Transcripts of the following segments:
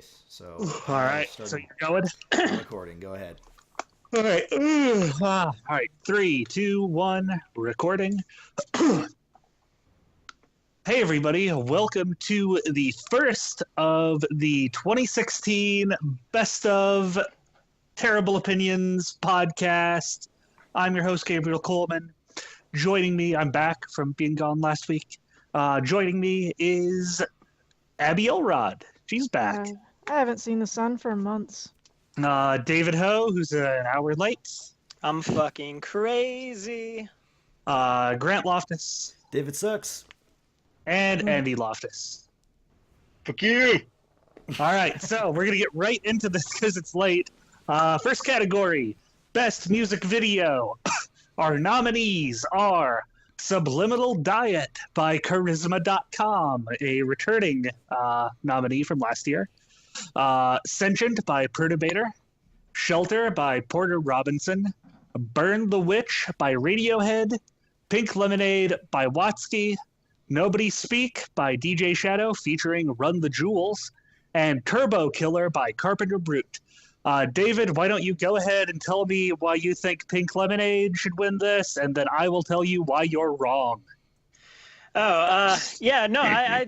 case. So, All right. So you're going? recording. Go ahead. All right. All right. 3, 2, 1. Recording. Hey, everybody. Welcome to the first of the 2016 Best of Terrible Opinions podcast. I'm your host, Gabriel Coleman. Joining me, I'm back from being gone last week. Joining me is Abby Elrod. She's back. I haven't seen the sun for months. David Ho, who's an hour late. I'm fucking crazy. Grant Loftus. David sucks. And Andy Loftus. Fuck you! All right, so we're going to get right into this because it's late. First category, Best Music Video. Our nominees are Subliminal Diet by Charisma.com, a returning nominee from last year. Sentient by Perturbator. Shelter by Porter Robinson. Burn the Witch by Radiohead. Pink Lemonade by Watsky. Nobody Speak by DJ Shadow featuring Run the Jewels. And Turbo Killer by Carpenter Brute. David, why don't you go ahead and tell me why you think Pink Lemonade should win this, and then I will tell you why you're wrong. I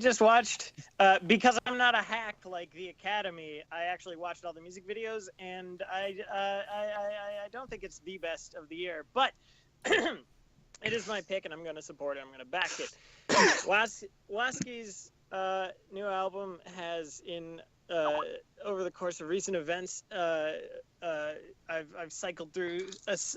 just watched, because I'm not a hack like the Academy, I actually watched all the music videos, and I don't think it's the best of the year, but it is my pick, and I'm going to support it, I'm going to back it. Watsky's new album has, over the course of recent events, I've cycled through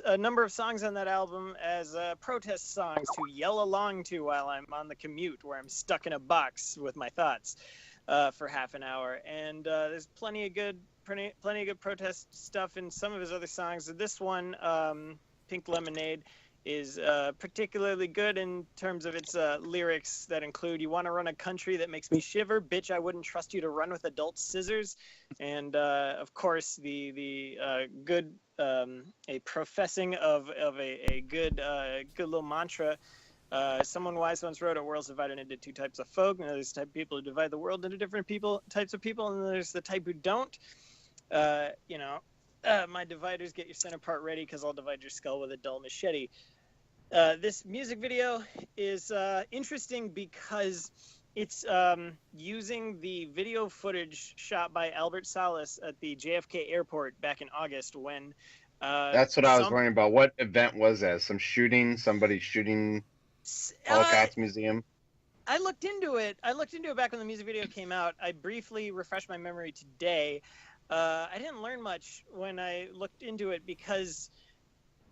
a number of songs on that album as protest songs to yell along to while I'm on the commute, where I'm stuck in a box with my thoughts for half an hour. And there's plenty of good protest stuff in some of his other songs. This one, Pink Lemonade, is particularly good in terms of its lyrics that include, you want to run a country that makes me shiver, bitch, I wouldn't trust you to run with adult scissors. And of course the good, a professing of a good little mantra. Someone wise once wrote, a world's divided into two types of folk, and there's the type of people who divide the world into different types of people, and there's the type who don't. My dividers, get your center part ready, because I'll divide your skull with a dull machete. This music video is interesting because it's using the video footage shot by Albert Salas at the JFK airport back in August when... That's what I was wondering about. What event was that? Somebody shooting Holocaust Museum? I looked into it back when the music video came out. I briefly refreshed my memory today. I didn't learn much when I looked into it because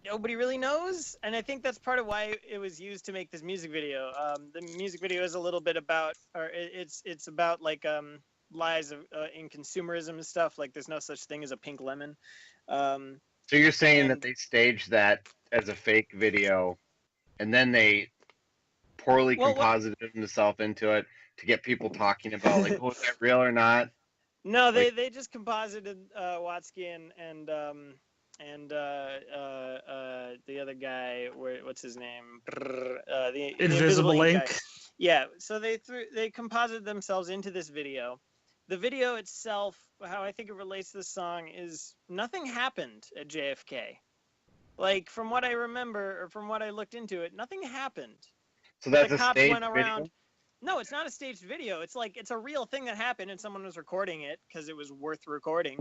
nobody really knows, and I think that's part of why it was used to make this music video. The music video is a little bit about, or it's about like lies in consumerism and stuff. Like there's no such thing as a pink lemon. So you're saying that they staged that as a fake video, and then they poorly composited themselves into it to get people talking about like, was that real or not? No, they just composited Watsky and the other guy, what's his name? The Invisible Ink. Yeah, so they composited themselves into this video. The video itself, how I think it relates to the song, is nothing happened at JFK. Like, from what I remember, or from what I looked into it, nothing happened. So that's the a cops staged went around. video? No, it's not a staged video. It's like, it's a real thing that happened, and someone was recording it because it was worth recording.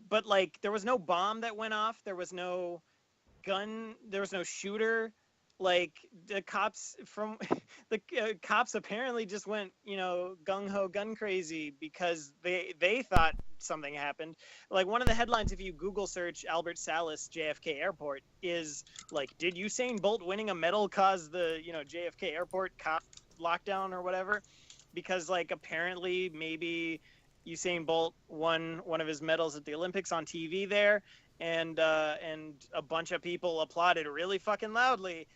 But like, there was no bomb that went off. There was no gun. There was no shooter. Like the cops cops apparently just went, gung ho gun crazy because they thought something happened. Like one of the headlines, if you Google search Albert Salas JFK Airport, is like, did Usain Bolt winning a medal cause the JFK Airport cop lockdown or whatever? Because like apparently maybe Usain Bolt won one of his medals at the Olympics on TV there, and a bunch of people applauded really fucking loudly,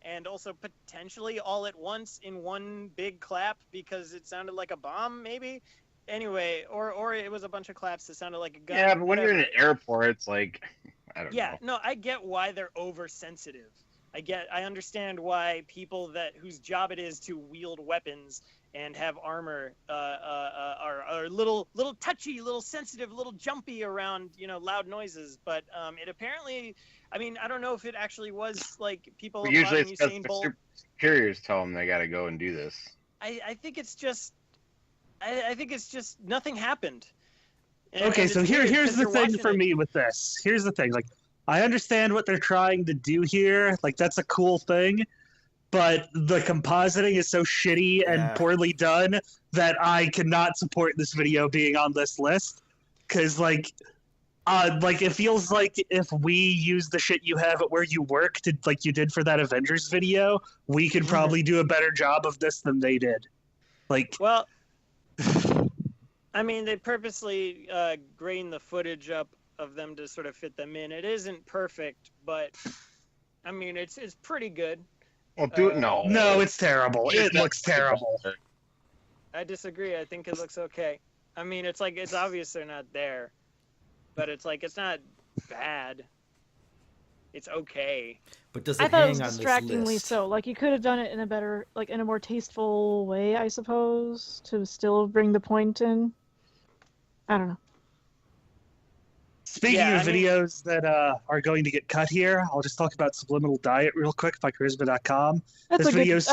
and also potentially all at once in one big clap because it sounded like a bomb, maybe. Anyway, or it was a bunch of claps that sounded like a gun. Yeah, but when you're in an airport, it's like, I don't know. Yeah, no, I get why they're oversensitive. I understand why people whose job it is to wield weapons and have armor are little touchy, little sensitive, little jumpy around loud noises. But it apparently, I mean, I don't know if it actually was like people Well, usually applauding it's because Usain the Bolt. superiors tell them they got to go and do this. I think it's just nothing happened. Okay, And so it's weird here's 'cause the you're thing watching for it- me with this. Here's the thing. Like, I understand what they're trying to do here. Like, that's a cool thing. But the compositing is so shitty Yeah. and poorly done that I cannot support this video being on this list. Because, like, it feels like if we use the shit you have at where you work to, like you did for that Avengers video, we could probably do a better job of this than they did. Like, Well, I mean, they purposely grain the footage up of them to sort of fit them in. It isn't perfect, but I mean, it's pretty good. Well, do it. No. no, it's terrible. It looks terrible. I disagree. I think it looks okay. I mean, it's like it's obvious they're not there, but it's like it's not bad. It's okay. But does it I thought it hang was on this distractingly list? so. Like, you could have done it in a better, like, in a more tasteful way, I suppose, to still bring the point in. I don't know. Speaking Yeah, of I mean- videos that are going to get cut here, I'll just talk about Subliminal Diet real quick by Charisma.com. That's This a good. video's-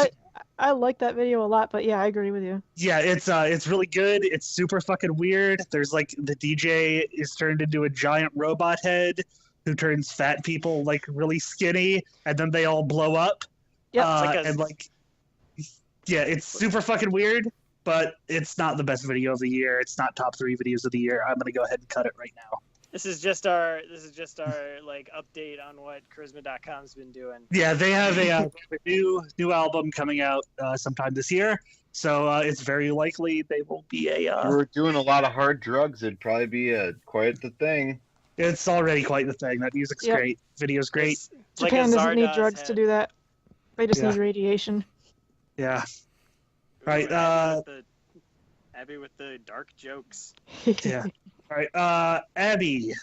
I like that video a lot, but yeah, I agree with you. Yeah, it's really good. It's super fucking weird. There's like the DJ is turned into a giant robot head who turns fat people like really skinny, and then they all blow up. Yep. It's like a- And like, yeah, it's super fucking weird, but it's not the best video of the year. It's not top 3 videos of the year. I'm gonna go ahead and cut it right now. This is just our like update on what Charisma.com's been doing. Yeah, they have a new album coming out sometime this year, so it's very likely they will be If a. we were doing a lot of hard drugs, it'd probably be quite the thing. It's already quite the thing. That music's Yep. great, video's great. It's like Japan a doesn't need Zardoz drugs to head. do that. They just Yeah. need radiation. Yeah, Ooh, Right, Abby with the dark jokes. yeah. All right, Abby,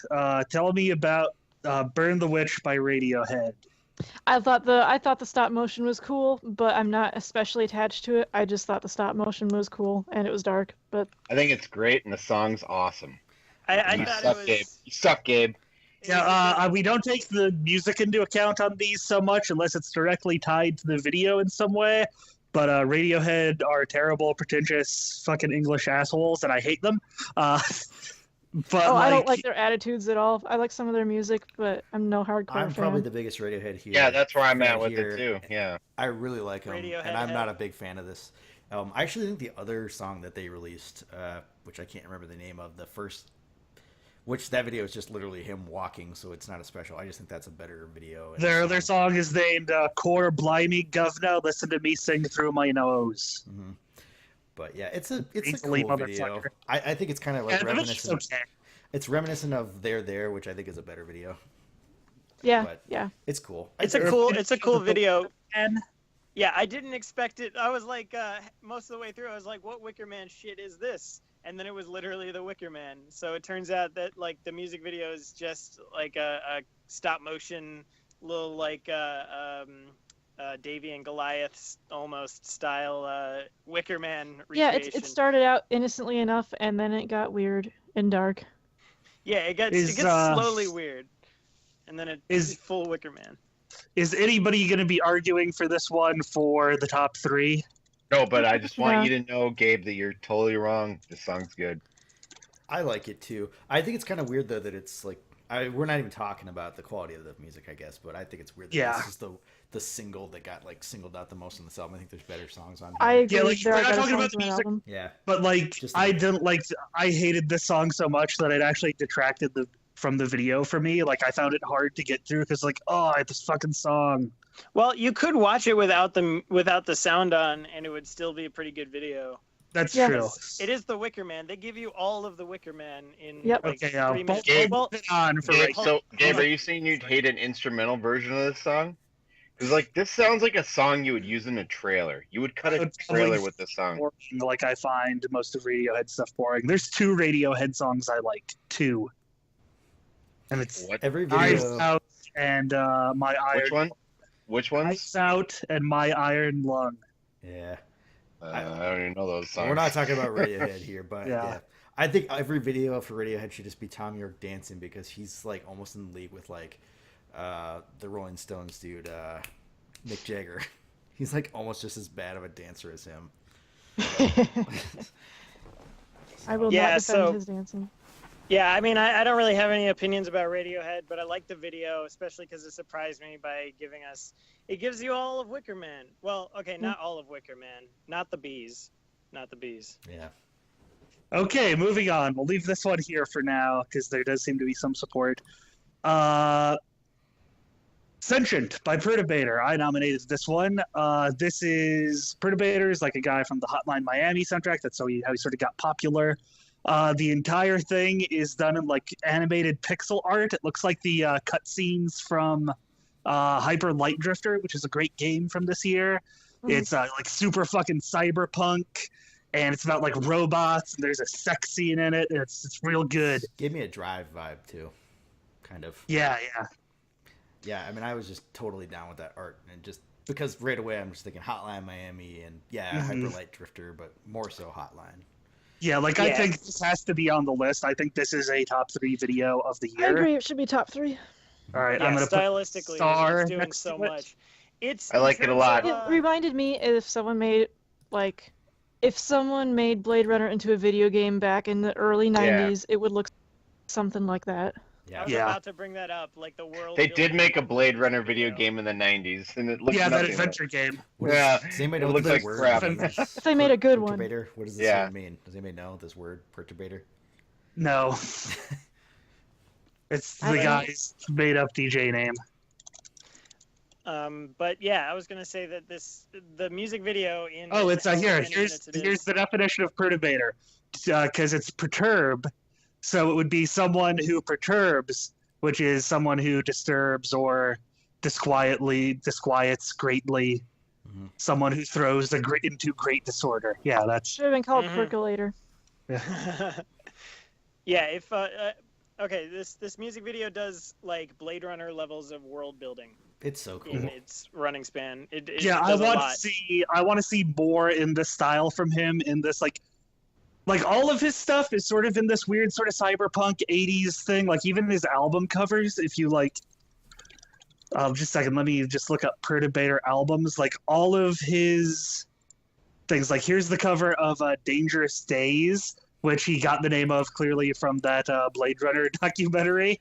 tell me about "Burn the Witch" by Radiohead. I thought the stop motion was cool, but I'm not especially attached to it. I just thought the stop motion was cool and it was dark. But I think it's great, and the song's awesome. I you thought suck, it was. Gabe. You suck, Gabe. it was Yeah, we don't take the music into account on these so much unless it's directly tied to the video in some way. But Radiohead are terrible, pretentious, fucking English assholes, and I hate them. But I don't like their attitudes at all. I like some of their music, but I'm no hardcore I'm fan. probably the biggest Radiohead here. Yeah, that's where I'm at fan with here. it too. Yeah. I really like them, Radiohead and I'm head. not a big fan of this. I actually think the other song that they released, which I can't remember the name of, which that video is just literally him walking, so it's not a special. I just think that's a better video. and their song is named "Core Blimey Govna." Listen to me sing through my nose. Mhm. But yeah, it's a Easily, cool video. motherfucker. I think it's kind of like And it's reminiscent. okay. It's reminiscent of There, which I think is a better video. Yeah, but- yeah. It's cool. It's a cool video. And Yeah, I didn't expect it. I was like, most of the way through, I was like, what Wicker Man shit is this? And then it was literally the Wicker Man. So it turns out that like the music video is just like a stop motion little like Davy and Goliath almost style Wicker Man Yeah, recreation. it started out innocently enough, and then it got weird and dark. Yeah, it gets Is, slowly weird, and then it's is- full Wicker Man. is anybody going to be arguing for this one for the top 3? No, but I just want Yeah. you to know, Gabe, that you're totally wrong. This song's good. I like it too. I think it's kind of weird though that it's like we're not even talking about the quality of the music, I guess, but I think it's weird that Yeah. this is the single that got like singled out the most in this album. I think there's better songs on here. I agree. Yeah, like, there we're are not better talking about songs the on that music. album. Yeah, But like, Just I a- didn't like. I hated this song so much that it actually detracted from the video for me. Like, I found it hard to get through because, like, oh, this fucking song. Well, you could watch it without the sound on, and it would still be a pretty good video. That's Yeah. true. It is the Wicker Man. They give you all of the Wicker Man in Yep. like Okay, 3 minutes. Gabe- Well, Put it on for Gabe, right. so, Gabe, hold are you saying you'd hate an instrumental version of this song? Because, like, this sounds like a song you would use in a trailer. You would cut a It's probably trailer with this song. boring. Like, I find most of Radiohead stuff boring. There's 2 Radiohead songs I like. 2. And it's What? every Eyes video. Out and My Iron. Which one? Which ones? Eyes Out and My Iron Lung. Yeah, I don't even know those songs. We're not talking about Radiohead here, but Yeah. yeah. I think every video for Radiohead should just be Tom York dancing because he's like almost in the league with like the Rolling Stones dude, Mick Jagger. He's like almost just as bad of a dancer as him. I will Yeah, not defend so- his dancing. Yeah, I mean, I don't really have any opinions about Radiohead, but I like the video, especially because it surprised me by giving us. It gives you all of Wicker Man. Well, okay, not all of Wicker Man, not the bees, not the bees. Yeah. Okay, moving on. We'll leave this one here for now because there does seem to be some support. Sentient by Perturbator. I nominated this one. This is Perturbator is like a guy from the Hotline Miami soundtrack. That's how he sort of got popular. The entire thing is done in like animated pixel art. It looks like the cutscenes from Hyper Light Drifter, which is a great game from this year. Mhm. It's like super fucking cyberpunk, and it's about like robots. And there's a sex scene in it. And it's real good. Gave me a Drive vibe too, kind of. Yeah. Yeah, I mean, I was just totally down with that art, and just because right away I'm just thinking Hotline Miami and Hyper Light Drifter, but more so Hotline. Yeah, like I Yeah. think this has to be on the list. I think this is a top 3 video of the I year. agree. It should be top 3. All right, Yeah, I'm gonna put stylistically, Star it's doing next so to it. much. It's I like in it a terms lot. of, It reminded me if someone made Blade Runner into a video game back in the early 90s, it would look something like that. I Yeah. was Yeah. about to bring that up, like the world. They did building make a Blade Runner video video. game in the 90s, and it looked yeah, that nothing adventure game. What Yeah, does anybody it know what looks this like word crap. means? If they made a good one. Perturbator? What does this Yeah. word mean? Does anybody know this word, perturbator? No, it's I the don't- guy's made up DJ name. But yeah, I was gonna say that the music video in. Oh, it's however here. many Here's minutes it here's is- the definition of perturbator, because it's perturb, so it would be someone who perturbs, which is someone who disturbs or disquiets greatly. Mhm. Someone who throws into great disorder. Yeah, that's Should have been called Mhm. Percolator. Yeah, if okay, this music video does like Blade Runner levels of world building It's so cool. in its running span. It yeah. I does a want lot. to see. I want to see more in this style from him. In this like all of his stuff is sort of in this weird sort of cyberpunk 80s thing. Like even his album covers, if you like. Just a second. Let me just look up Perturbator albums. Like all of his things. Like here's the cover of Dangerous Days, which he got the name of clearly from that Blade Runner documentary.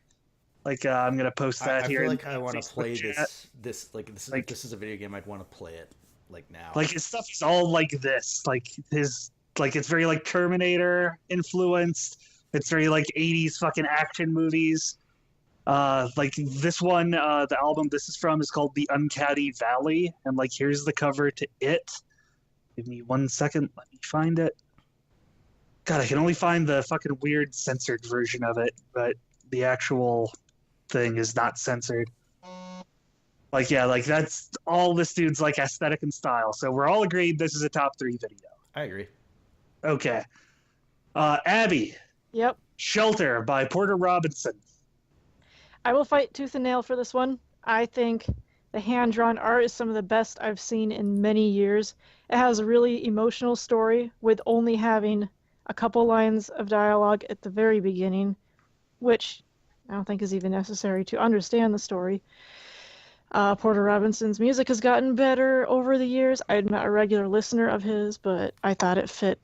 Like I'm gonna post that I here. feel in like I the want to Facebook play chat. this is a video game I'd want to play it like now. Like his stuff is all like this. It's very like Terminator influenced. It's very like 80s fucking action movies. Like this one, the album this is from is called The Uncanny Valley, and like here's the cover to it. Give me 1 second, let me find it. God, I can only find the fucking weird censored version of it, but the actual thing is not censored. Like yeah, like that's all this dude's like aesthetic and style. So we're all agreed this is a top 3 video. I agree. Okay. Abby, Yep. Shelter by Porter Robinson. I will fight tooth and nail for this one. I think the hand-drawn art is some of the best I've seen in many years. It has a really emotional story with only having a couple lines of dialogue at the very beginning, which I don't think is even necessary to understand the story. Porter Robinson's music has gotten better over the years. I'm not a regular listener of his, but I thought it fit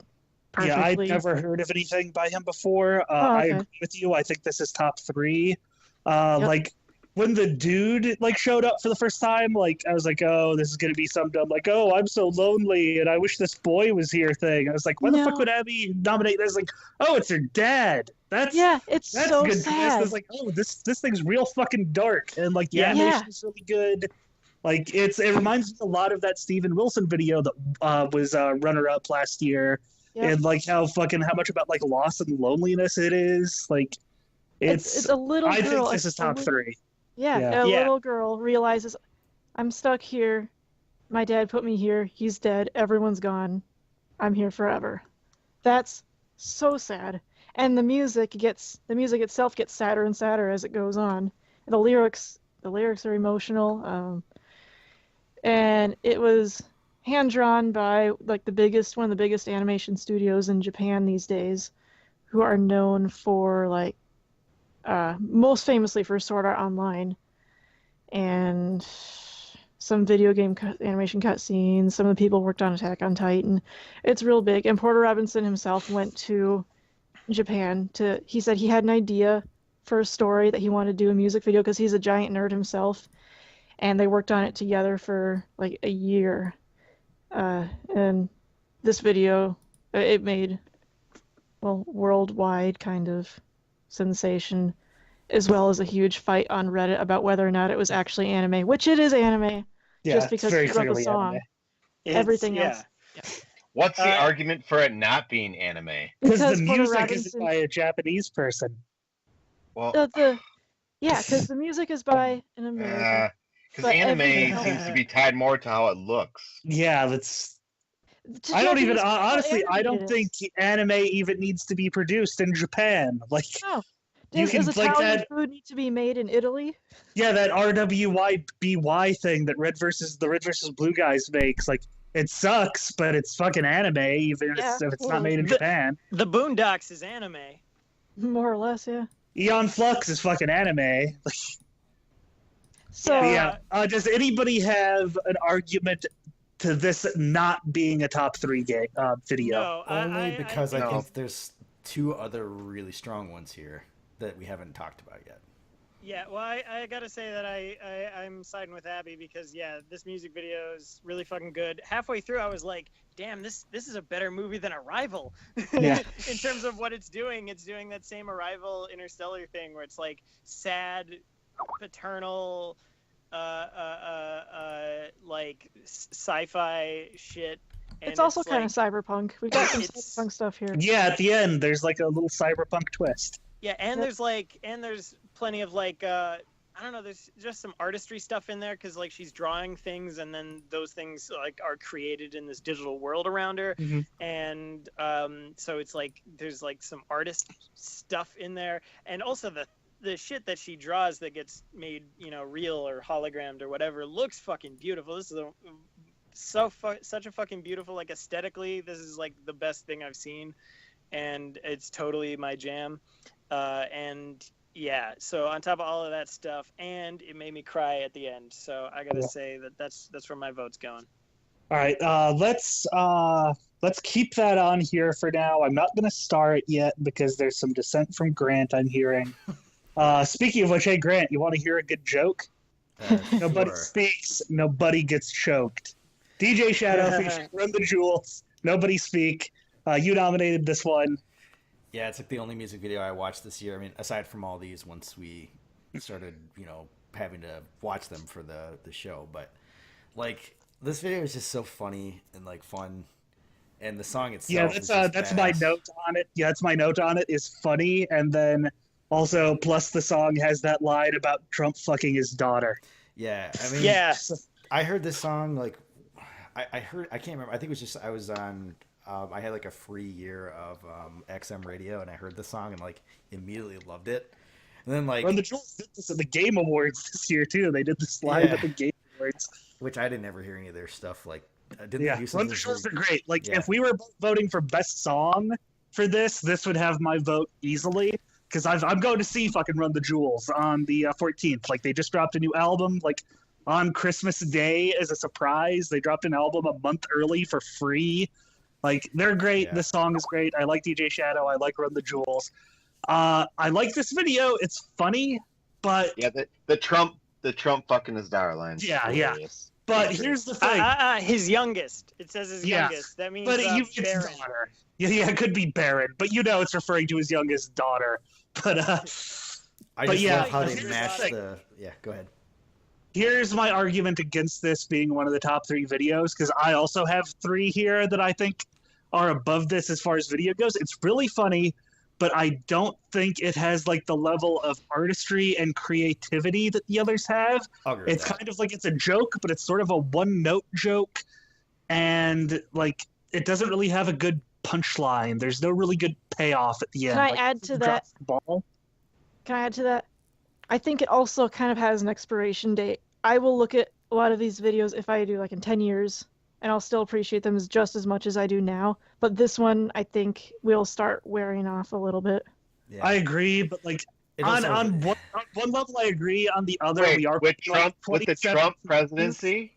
Yeah, I'd perfectly. never heard of anything by him before. Oh, I okay. agree with you. I think this is top 3. Like when the dude like showed up for the first time, like I was like, oh, this is gonna be some dumb like, oh, I'm so lonely and I wish this boy was here thing. I was like, why the fuck No. would Abby nominate this? Like, oh, it's her dad. That's Yeah, it's that's so good. Twist. sad. It's like, oh, this thing's real fucking dark, and like the Yeah. animation is really good. Like it reminds me a lot of that Steven Wilson video that was runner up last year, Yep. and like how much about like loss and loneliness it is. Like It's a little I girl. think this is top 3. Yeah, Yeah. a Yeah. little girl realizes, I'm stuck here. My dad put me here. He's dead. Everyone's gone. I'm here forever. That's so sad. And the music itself gets sadder and sadder as it goes on. The lyrics are emotional. And it was hand drawn by like one of the biggest animation studios in Japan these days, who are known for like most famously for Sword Art Online and some video game animation cutscenes. Some of the people worked on Attack on Titan. It's real big. And Porter Robinson himself went to Japan he said he had an idea for a story that he wanted to do a music video because he's a giant nerd himself. And they worked on it together for like a year. And this video, it made, well, worldwide kind of sensation, as well as a huge fight on Reddit about whether or not it was actually anime, which it is anime, Yeah, just it's because very he wrote the clearly song. anime. Everything yeah. else. What's the Uh, argument for it not being anime? Because Because the Porter music Robinson- is by a Japanese person. Well, Yeah, because the music is by an American. because But anime everything else- seems to be tied more to how it looks. Yeah, that's. To I don't even. Japanese people, Honestly, I don't animated think anime even needs to be produced in Japan. Like, No. you Does can like Italian that. food need to be made in Italy? Yeah, that RWYBY thing that Red versus Blue guys makes. Like, it sucks, but it's fucking anime, even Yeah, if it's not totally. made in The- Japan. The Boondocks is anime. More or less, yeah. Eon Flux is fucking anime. So Yeah. Does anybody have an argument to this not being a top 3 game video? No, Only because I no. think there's two other really strong ones here that we haven't talked about yet. Yeah, well, I gotta say that I'm siding with Abby because yeah, this music video is really fucking good. Halfway through, I was like, damn, this is a better movie than Arrival. Yeah. In terms of what it's doing that same Arrival Interstellar thing where it's like sad, paternal, like sci-fi shit. And it's also kind like, of cyberpunk. We've got some It's- cyberpunk stuff here. Yeah, at the end, there's like a little cyberpunk twist. yeah, and Yep. there's plenty of like I don't know, there's just some artistry stuff in there because like she's drawing things and then those things like are created in this digital world around her, Mhm. and so it's like there's like some artist stuff in there, and also the shit that she draws that gets made, you know, real or hologrammed or whatever looks fucking beautiful. This is such a fucking beautiful, like aesthetically, this is like the best thing I've seen, and it's totally my jam. And yeah, so on top of all of that stuff, and it made me cry at the end. So I gotta Yeah. say that's where my vote's going. All right, let's keep that on here for now. I'm not gonna star it yet because there's some dissent from Grant I'm hearing. Speaking of which, hey Grant, you want to hear a good joke? Nobody Sure. speaks, nobody gets choked. DJ Shadow featuring Run the Jewels. Nobody speak. You nominated this one. Yeah, it's like the only music video I watched this year. I mean, aside from all these, once we started, having to watch them for the show. But like, this video is just so funny and like fun, and the song itself. Yeah, is just that's my badass. note on it. Yeah, that's my note on it. Is funny, and then also plus the song has that line about Trump fucking his daughter. Yeah, I mean, Yeah, I heard this song like I can't remember. I think it was just I was on. I had like a free year of XM radio, and I heard the song and like immediately loved it. And then like, Run the Jewels did this at the Game Awards this year too. They did this live Yeah. at the Game Awards. which I didn't ever hear any of their stuff. Like, didn't Yeah, they do Run something the Jewels are really- great. Like Yeah. if we were voting for best song for this would have my vote easily. Because I'm going to see fucking Run the Jewels on the 14th. Like they just dropped a new album like on Christmas Day as a surprise. They dropped an album a month early for free. Like they're great. Yeah. The song is great. I like DJ Shadow. I like Run the Jewels. I like this video. It's funny, but Yeah, the Trump fucking his daughter line. Yeah, yeah. Here's the thing. his youngest. It says his Yeah, youngest. That means But it's Barron. daughter. Yeah, it could be Baron, but it's referring to his youngest daughter. But I But just yeah, love how they here's the mashed thing. the. Yeah, go ahead. here's my argument against this being one of the top 3 videos, because I also have 3 here that I think are above this as far as video goes. It's really funny, but I don't think it has like the level of artistry and creativity that the others have. I'll agree with It's that. kind of like it's a joke, but it's sort of a one-note joke, and like it doesn't really have a good punchline. There's no really good payoff at the end. Can I Like, add to he that? drops the ball. Can I add to that? I think it also kind of has an expiration date. I will look at a lot of these videos if I do like in 10 years and I'll still appreciate them just as much as I do now. But this one, I think, will start wearing off a little bit. Yeah. I agree, but like It on also- on one level I agree. On the other, Wait, we are with picking, like, Trump, with the 2017 Trump presidency.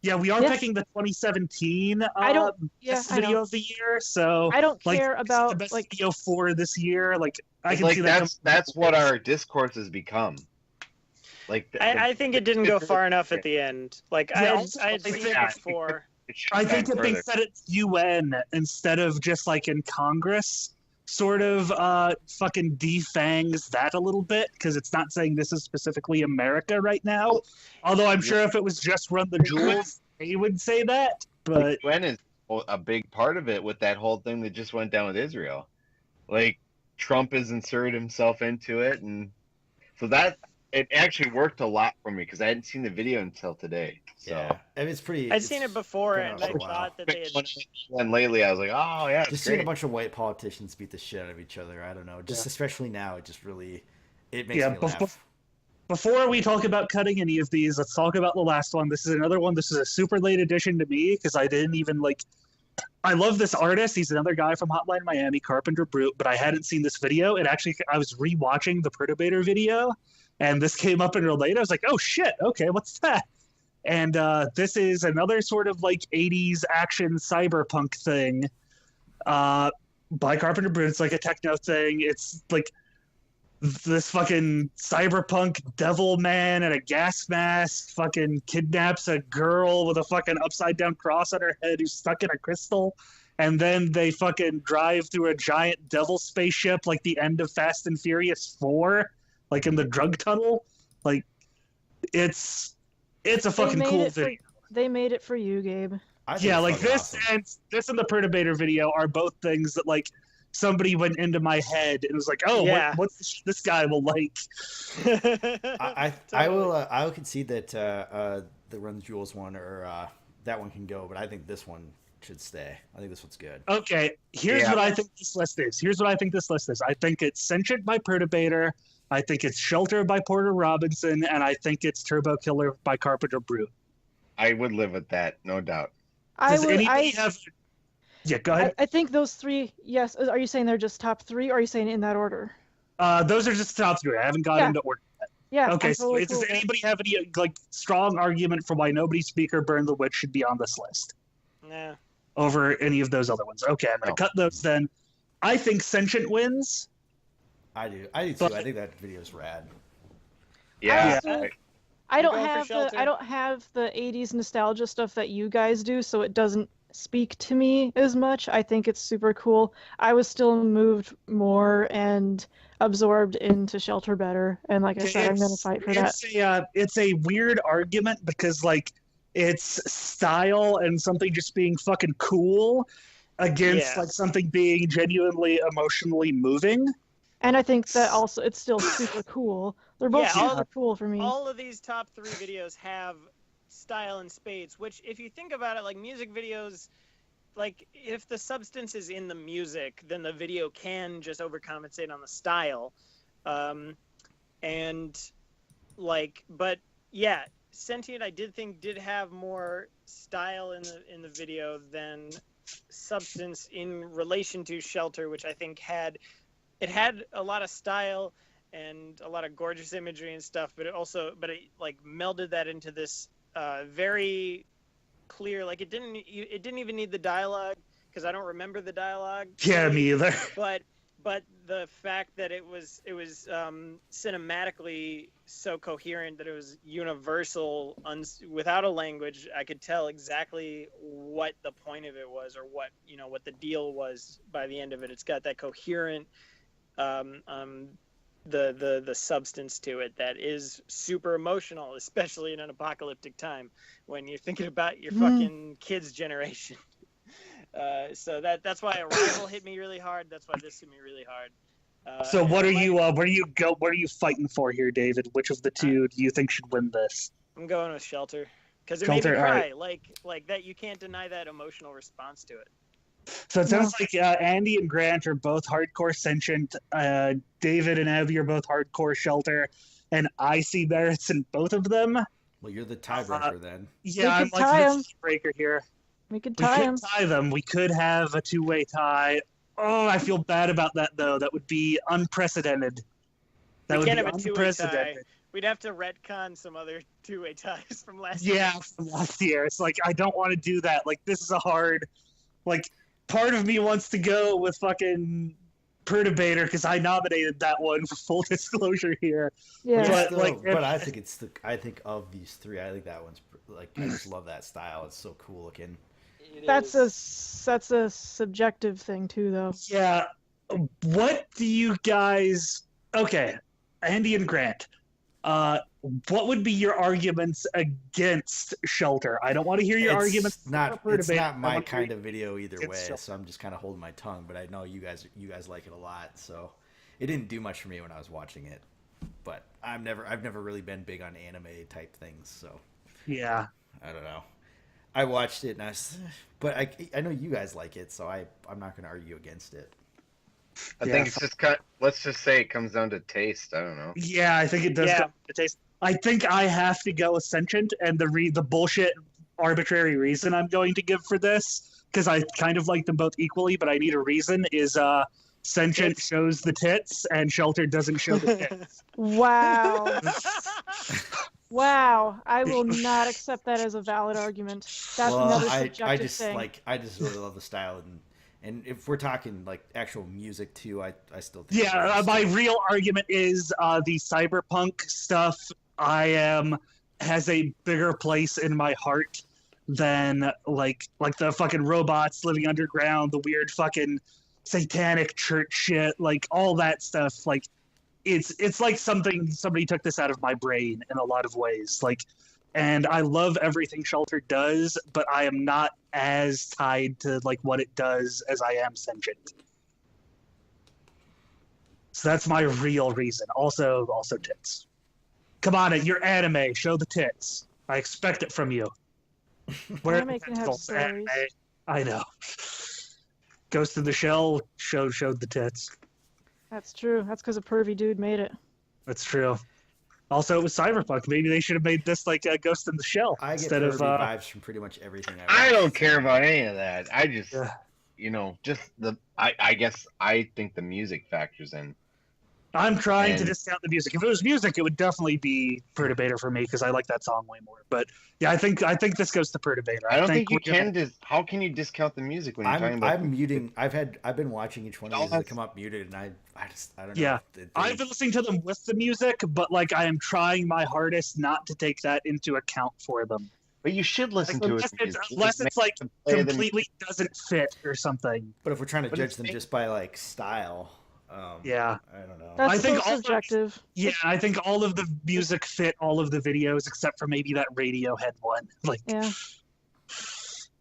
Yeah, we are Yes. picking the 2017 I don't- yeah, best I know. video of the year. So I don't like, care the about best like video for this year. Like I It's can like see that. that's what our discourse has become. Like I think it didn't go far enough at the end. Like Yeah, I also, had I seen think- it before. it should I have think gone if they further. said it's UN instead of just like in Congress, sort of fucking defangs that a little bit because it's not saying this is specifically America right now. Although I'm sure if it was just Run the Jewels, they would say that. But UN is a big part of it with that whole thing that just went down with Israel. Like Trump has inserted himself into it, and so that it actually worked a lot for me because I hadn't seen the video until today. So Yeah, I mean, it's pretty. I'd it's seen it before, been and out I for a while. thought that they had. and lately I was like, oh yeah, it's Just seeing a great. bunch of white politicians beat the shit out of each other. I don't know. Just especially now, it just really it makes Yeah, me laugh. before we talk about cutting any of these, let's talk about the last one. This is another one. This is a super late addition to me because I didn't even like. I love this artist. He's another guy from Hotline Miami, Carpenter Brute, but I hadn't seen this video. And actually, I was rewatching the Perturbator video, and this came up in real late. I was like, oh shit, okay, what's that? And this is another sort of like 80s action cyberpunk thing by Carpenter Brute. It's like a techno thing. It's like this fucking cyberpunk devil man in a gas mask fucking kidnaps a girl with a fucking upside down cross on her head who's stuck in a crystal. And then they fucking drive through a giant devil spaceship like the end of Fast and Furious 4, like in the drug tunnel. Like, it's a fucking made cool it for- video. they made it for you, Gabe. I think Yeah, it's like fucking this awesome. and the Perturbator video are both things that like somebody went into my head and was like, oh, Yeah. what this guy will like. I will concede that the Run the Jewels one or that one can go, but I think this one should stay. I think this one's good. Okay, here's Yeah. what I think this list is. I think it's Sentient by Perturbator. I think it's Shelter by Porter Robinson, and I think it's Turbo Killer by Carpenter Brute. I would live with that, no doubt. I Does would. anybody have? Yeah, go ahead. I think those three. Yes. Are you saying they're just top three, or are you saying in that order? Those are just the top three. I haven't got Yeah. into order. Yeah. Okay, I'm so totally does cool with that. anybody have any like strong argument for why Nobody Speaker Burn the Witch should be on this list Nah. over any of those other ones? Okay, I'm gonna No. cut those then. I think Sentient wins. I do too. But- I think that video is rad. Yeah, also- I- I don't going for have Shelter? I don't have the 80s nostalgia stuff that you guys do, so it doesn't speak to me as much. I think it's super cool. I was still moved more and absorbed into Shelter better, and like I said, I'm gonna fight for that. It's a weird argument because like it's style and something just being fucking cool against Yeah. like something being genuinely emotionally moving. And I think that also it's still super cool. They're both Yeah, all super the- cool for me. All of these top three videos have style in spades, which if you think about it, like music videos, like if the substance is in the music, then the video can just overcompensate on the style. And like, but yeah, Sentient I did think did have more style in the video than substance in relation to Shelter, which I think had a lot of style and a lot of gorgeous imagery and stuff, but it like melded that into this very clear, like it didn't even need the dialogue because I don't remember the dialogue. Yeah, me either. But the fact that it was cinematically so coherent that it was universal without a language, I could tell exactly what the point of it was or what the deal was by the end of it. It's got that coherent the substance to it that is super emotional, especially in an apocalyptic time when you're thinking about your fucking kids' generation. So that's why Arrival hit me really hard. That's why this hit me really hard. So what are like- you what are you fighting for here, David? Which of the two do you think should win this? I'm going with Shelter because it made me Shelter, cry. alright. Like that, you can't deny that emotional response to it. So it sounds like Andy and Grant are both hardcore Sentient. David and Abby are both hardcore Shelter, and I see merits in both of them. Well, you're the tiebreaker then. Yeah, I'm could like tie the 'em. breaker here. We could We tie could them. tie them. We could have a two-way tie. Oh, I feel bad about that though. That would be unprecedented. That We would can't be have a two-way tie. unprecedented. We'd have to retcon some other two-way ties from last Yeah, year. from last year. It's like I don't want to do that. Like this is a hard. Like part of me wants to go with fucking Perturbator because I nominated that one for full disclosure here. Yeah. But, Still, like, but I think I think of these three, I think that one's like, I just love that style. It's so cool looking. It That's is. a subjective thing too, though. Yeah. What do you guys? Okay, Andy and Grant. What would be your arguments against Shelter? I don't want to hear your arguments. It's not I my want to kind hear- of video either It's way, so- so I'm just kind of holding my tongue. But I know you guys like it a lot, so it didn't do much for me when I was watching it. But I've never really been big on anime type things, so Yeah. I don't know. I watched it, but I know you guys like it, so I'm not going to argue against it. I Yeah. think it's just let's just say it comes down to taste. I don't know. Yeah, I think it does. Yeah. Come to taste. I think I have to go with Sentient, and the bullshit arbitrary reason I'm going to give for this, because I kind of like them both equally, but I need a reason, is Sentient Tits. shows the tits, and Shelter doesn't show the tits. Wow. Wow. I will not accept that as a valid argument. That's another subjective I just thing. I just really love the style, and if we're talking like actual music too, I still think Yeah, my real argument is the cyberpunk stuff has a bigger place in my heart than like the fucking robots living underground, the weird fucking satanic church shit, like all that stuff. Like it's like somebody took this out of my brain in a lot of ways. Like, and I love everything Shelter does, but I am not as tied to like what it does as I am Sentient. So that's my real reason. Also tits. Come on, you're anime. Show the tits. I expect it from you. Where are the Anime can have tentacles, stories. anime? I know. Ghost in the Shell showed the tits. That's true. That's because a pervy dude made it. That's true. Also, it was Cyberpunk. Maybe they should have made this like a Ghost in the Shell I get instead of. vibes from pretty much everything. I watch. don't care about any of that. I just, Yeah. just I guess I think the music factors in. I'm trying to And- discount the music. If it was music, it would definitely be Perturbator for me because I like that song way more. But yeah, I think this goes to Perturbator. I don't think you we're gonna- can. How can you discount the music when you're talking about? I'm muting. I've been watching each one of these that come up muted, and I don't know. Yeah. They- I've been listening to them with the music, but like I am trying my hardest not to take that into account for them. But you should listen to it. Unless it's like play them. completely doesn't fit or something. But if we're trying to But judge it's them make- just by like style, Yeah. I don't know. That's I think so all of- subjective. Yeah, I think all of the music fit all of the videos except for maybe that Radiohead one. Like, Yeah.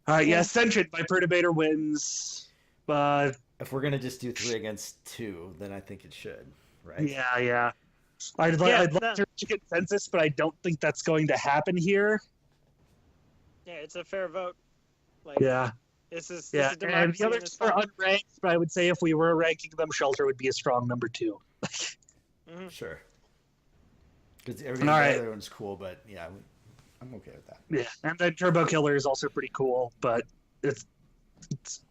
all right, yeah, Yeah. Sentient by Perturbator wins. If we're gonna just do 3 against 2, then I think it should, right? Yeah. I'd Yeah, love to reach a consensus, but I don't think that's going to happen here. Yeah, it's a fair vote. Like, Yeah. this is Yeah, this is and democracy the in others its are form. unranked, but I would say if we were ranking them, Shelter would be a strong number 2. Mhm. Sure. Because everything All right. the other one's cool, but yeah, I'm okay with that. Yeah, and then Turbo Killer is also pretty cool, but it's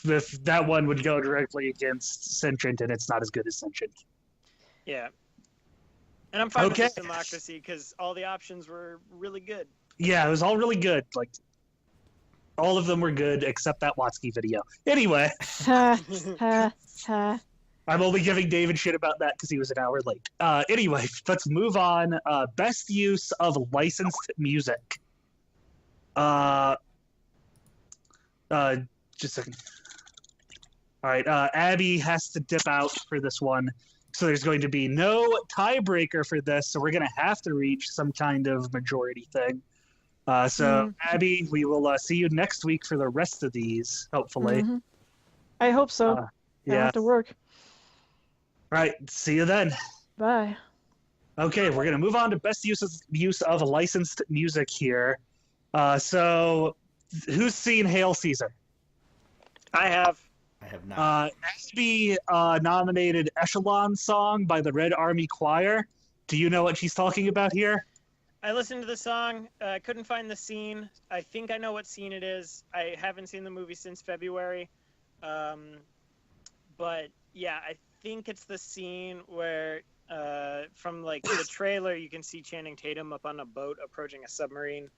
if that one would go directly against Sentient, and it's not as good as Sentient. Yeah. And I'm fine Okay. with this democracy because all the options were really good. Yeah, it was all really good. Like, all of them were good except that Watsky video. Anyway, Ha, ha, ha. I'm only giving David shit about that because he was an hour late. Anyway, let's move on. Best use of licensed music. Just a second. All right, Abby has to dip out for this one. So there's going to be no tiebreaker for this, so we're going to have to reach some kind of majority thing. So, Abby, we will see you next week for the rest of these, hopefully. Mhm. I hope so. I don't Yeah. have to work. All right, see you then. Bye. Okay, we're going to move on to best use of licensed music here. So, who's seen Hail Caesar? I have. I have not. Abby nominated Echelon Song by the Red Army Choir. Do you know what she's talking about here? I listened to the song. I couldn't find the scene. I think I know what scene it is. I haven't seen the movie since February. But yeah, I think it's the scene where from like the trailer you can see Channing Tatum up on a boat approaching a submarine.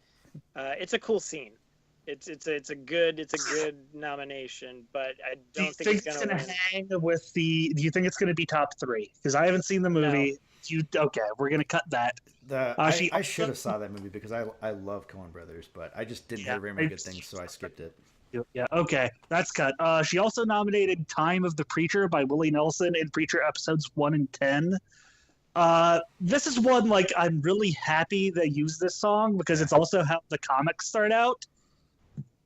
It's a cool scene. It's a good nomination, but I Do you don't think think it's it's gonna gonna win. hang with the? Do you think it's gonna be top 3? Because I haven't seen the movie. Okay? We're gonna cut that. I should have saw that movie because I love Coen Brothers, but I just didn't Yeah, hear very many I- good things, so I skipped it. Yeah, okay, that's cut. She also nominated "Time of the Preacher" by Willie Nelson in Preacher episodes 1 and 10. This is one like I'm really happy they used this song because it's also how the comics start out.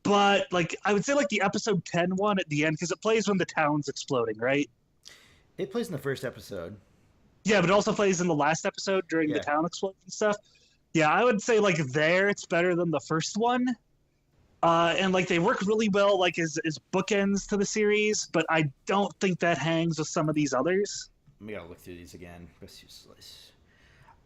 But like I would say like the episode 10 one at the end because it plays when the town's exploding, right? It plays in the first episode. Yeah, but it also plays in the last episode during the Yeah. town explosion stuff. Yeah, I would say like there it's better than the first one. And like they work really well like as bookends to the series, but I don't think that hangs with some of these others. We gotta look through these again. Best use slice.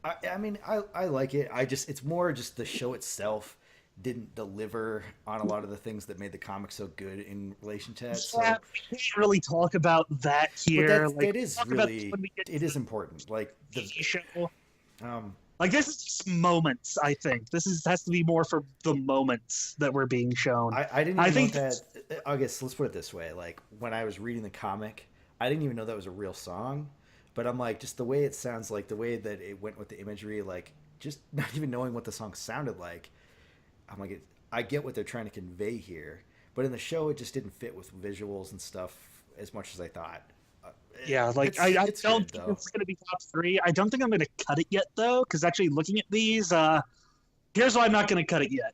I mean, I like it. It's more just the show itself didn't deliver on a lot of the things that made the comic so good in relation to it. So, Yeah, we can't really talk about that but here. that is talk about really, when we get to it is important. Like the TV show. um, Like this is just moments. I think this has to be more for the moments that were being shown. I didn't I even think know that. I guess let's put it this way: like when I was reading the comic, I didn't even know that was a real song. But I'm like, just the way it sounds, like the way that it went with the imagery, like just not even knowing what the song sounded like. I'm like, I get what they're trying to convey here, but in the show, it just didn't fit with visuals and stuff as much as I thought. Yeah, like It's- I it's don't good, think though. it's going to be top 3. I don't think I'm going to cut it yet though, because actually looking at these, here's why I'm not going to cut it yet.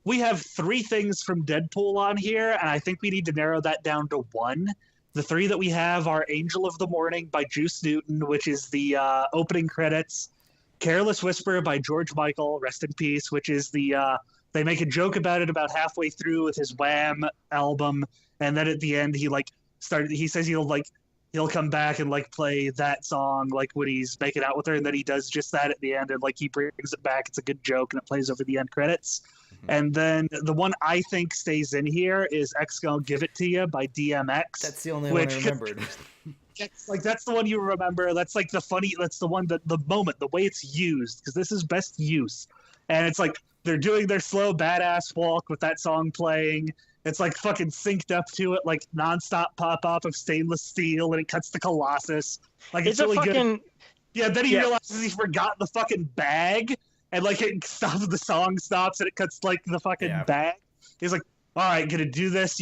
We have 3 things from Deadpool on here, and I think we need to narrow that down to 1. The 3 that we have are "Angel of the Morning" by Juice Newton, which is the opening credits. "Careless Whisper" by George Michael, rest in peace, which is the they make a joke about it about halfway through with his Wham album, and then at the end he says he'll come back and like play that song like when he's making out with her, and then he does just that at the end, and like he brings it back. It's a good joke, and it plays over the end credits. And then the one I think stays in here is "X Gonna Give It to You" by DMX. That's the only one I Which- remembered. That's the one you remember. That's like that's the one that the moment, the way it's used, because this is best use. And it's like they're doing their slow badass walk with that song playing. It's like fucking synced up to it, like nonstop pop up of stainless steel, and it cuts to Colossus. Like it's It's a really good. fucking Yeah, then he Yeah. realizes he forgot the fucking bag, and like it stops. The song stops, and it cuts like the fucking Yeah. bag. He's like, "All right, gonna do this,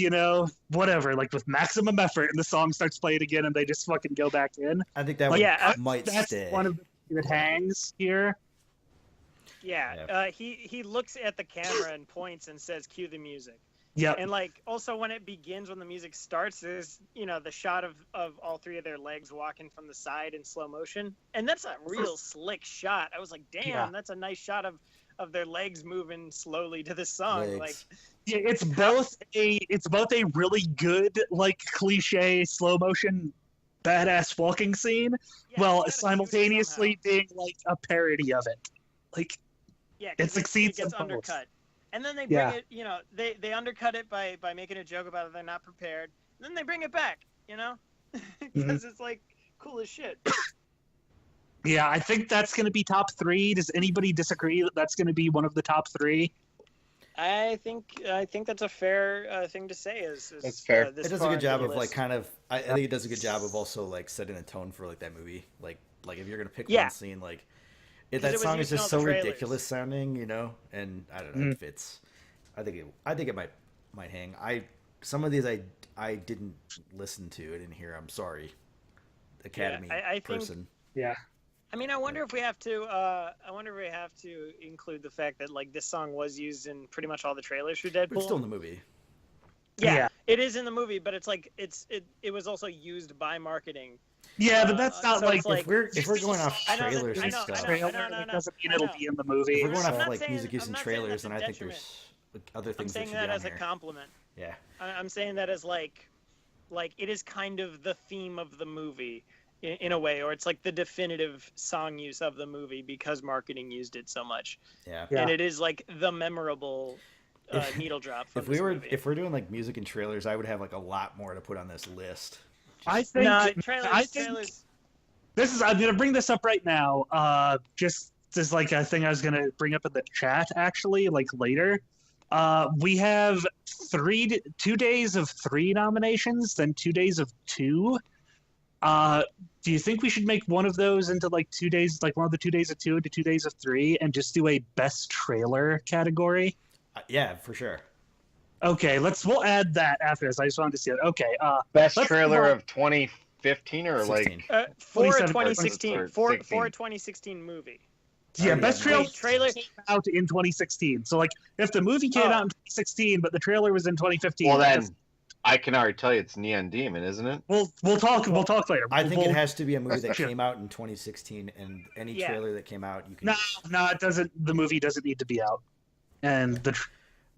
whatever, like with maximum effort." And the song starts playing again, and they just fucking go back in. I think that Like, one yeah, might That's stay. one of the that hangs here. yeah. He looks at the camera and points and says, "Cue the music." Yep. And like also when it begins, when the music starts, there's the shot of all 3 of their legs walking from the side in slow motion, and that's a real slick shot. I was like, damn, Yeah. that's a nice shot of their legs moving slowly to this song. Legs. Like, Yeah, it's both a really good like cliche slow motion badass walking scene, yeah, while you gotta shoot it simultaneously somehow. being like a parody of it. Like Yeah, 'cause it succeeds It gets in both. undercut, and then they bring Yeah. it. They undercut it by making a joke about it. They're not prepared. And then they bring it back. Because it's like cool as shit. Yeah, I think that's going to be top 3. Does anybody disagree that that's going to be one of the top 3? I think that's a fair thing to say. Is That's fair. This It does a far good into job the of like list. kind of. I think it does a good job of also like setting a tone for like that movie. Like if you're gonna pick Yeah. one scene, like 'Cause that it was song is used in just all so the trailers. ridiculous sounding, and I don't know, it fits. I think it might hang. Some of these I didn't listen to. I didn't hear. I'm sorry, Academy I think- person. Yeah. I mean, I wonder if we have to. I wonder if we have to include the fact that like this song was used in pretty much all the trailers for Deadpool. But it's still in the movie. Yeah, it is in the movie, but it's like it was also used by marketing. Yeah, but that's not so like it's like- If we're going off I know that- trailers I and know, I stuff, know, trailer, I know, it doesn't mean I it'll know. be in the movie. if we're going I'm off not like saying- music used I'm in not saying trailers, that's a then I think detriment. there's other I'm things that saying should that be on as a here. compliment. Yeah. I'm saying that as like it is kind of the theme of the movie, in a way, or it's like the definitive song use of the movie because marketing used it so much. Yeah. Yeah. And it is like the memorable needle drop from If this we were movie. if we're doing like music and trailers, I would have like a lot more to put on this list. I think trailers. I'm gonna bring this up right now. Just as like a thing I was gonna bring up in the chat actually, like later. We have 2 days of 3 nominations, then 2 days of 2. Do you think we should make one of those into like 2 days, like one of the 2 days of 2 into 2 days of 3, and just do a best trailer category? Yeah, for sure. Okay, we'll add that after this. I just wanted to see it. Okay. Best let's trailer move on. of 2015 or 16. like For a 2016. 2016, for a 2016 movie. Yeah, Oh, best yeah, trailer came out in 2016. So like, if the movie came out in 2016, but the trailer was in 2015. well then I can already tell you it's Neon Demon, isn't it? we'll talk later. I think We'll- it has to be a movie that Sure. came out in 2016, and any Yeah. trailer that came out, you can. No, it doesn't. The movie doesn't need to be out, and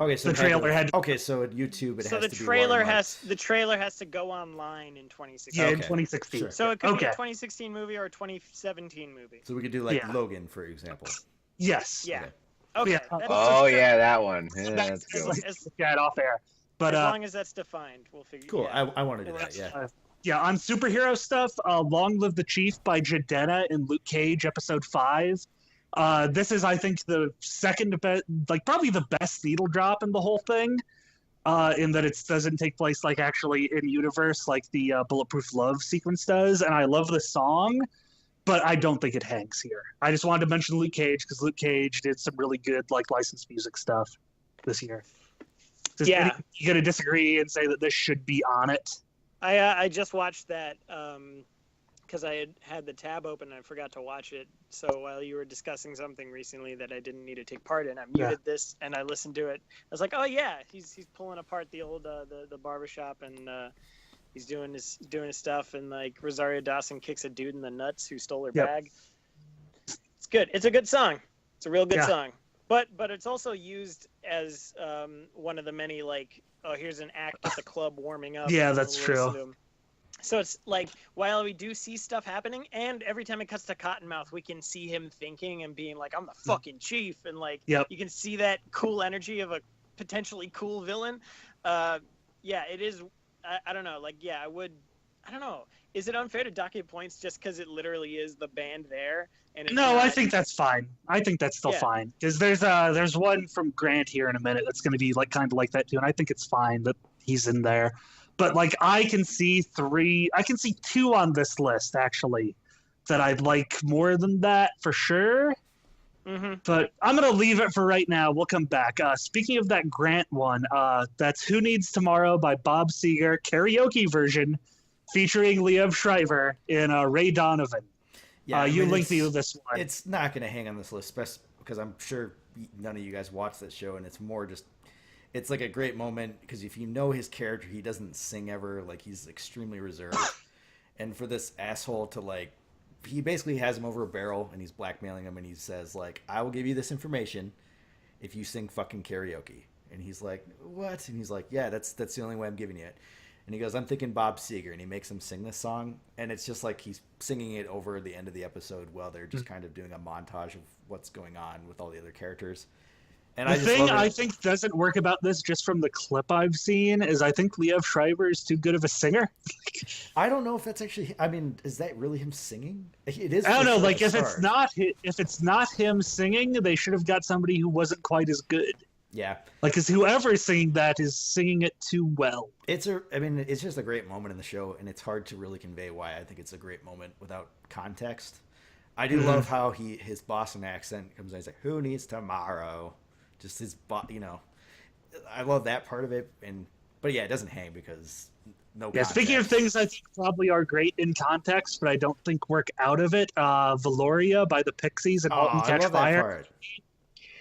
Okay, so the trailer had to- Okay, so at YouTube, it So has the to be trailer watermarked. has to go online in 2016. yeah, in Okay, 2016. sure. So it could be Okay. a 2016 movie or a 2017 movie. So we could do like Yeah. Logan, for example. Yes. Yeah. Okay. Okay. Yeah. that's- Oh that's- yeah, that one. Yeah, So that's that's good. as- yeah, off air. But as long as that's defined, we'll figure. Cool. Yeah. I want to do that. Yeah. yeah, on superhero stuff, Long Live the Chief by Jadena in Luke Cage episode 5. This is, I think, the second best, like probably the best needle drop in the whole thing. In that it doesn't take place like actually in universe like the Bulletproof Love sequence does, and I love the song, but I don't think it hangs here. I just wanted to mention Luke Cage because Luke Cage did some really good like licensed music stuff this year. Yeah. You gonna disagree and say that this should be on it? I just watched that because I had the tab open and I forgot to watch it. So while you were discussing something recently that I didn't need to take part in, I muted this and I listened to it. I was like, oh yeah, he's pulling apart the old the barbershop and he's doing his stuff, and like Rosario Dawson kicks a dude in the nuts who stole her Yep. bag. It's good. It's a good song. It's a real good Yeah. song. But it's also used as one of the many like, oh, here's an act at the club warming up. Yeah, and that's we'll listen true. to 'em. So it's like while we do see stuff happening, and every time it cuts to Cottonmouth, we can see him thinking and being like, "I'm the fucking chief," and like Yep. you can see that cool energy of a potentially cool villain. Yeah, it is. I don't know. Like, yeah, I don't know. Is it unfair to dock it points just because it literally is the band there? And it's No, not- I think that's fine. I think that's still Yeah. fine because there's one from Grant here in a minute that's going to be like kind of like that too, and I think it's fine that he's in there. But like I can see 2 on this list actually that I'd like more than that for sure. Mhm. But I'm gonna leave it for right now. We'll come back. Speaking of that Grant one, that's "Who Needs Tomorrow" by Bob Seger, karaoke version, featuring Liev Schreiber in Ray Donovan. Yeah, I You mean, linked me it's- with this one. It's not going to hang on this list, because I'm sure none of you guys watch that show, and it's more just, it's like a great moment because if you know his character, he doesn't sing ever. Like, he's extremely reserved, and for this asshole to like, he basically has him over a barrel and he's blackmailing him, and he says like, "I will give you this information if you sing fucking karaoke." And he's like, "What?" And he's like, "Yeah, that's the only way I'm giving you it." And he goes, "I'm thinking Bob Seger," and he makes him sing this song, and it's just like he's singing it over the end of the episode while they're just kind of doing a montage of what's going on with all the other characters. And The I just thing love it. I think doesn't work about this, just from the clip I've seen, is I think Liev Schreiber is too good of a singer. I don't know if that's actually. I mean, is that really him singing? It is. I don't for know. sure Like the if it's start. not him singing, they should have got somebody who wasn't quite as good. Yeah, Like, because whoever is singing that is singing it too well. I mean, it's just a great moment in the show, and it's hard to really convey why I think it's a great moment without context. I do love how his Boston accent comes in. He's like, "Who needs tomorrow?" Just his, I love that part of it, but yeah, it doesn't hang because no. Yeah. Speaking of context. things I think probably are great in context, but I don't think work out of it. Valoria by the Pixies and Oh, Halt and I Catch love Fire. that part.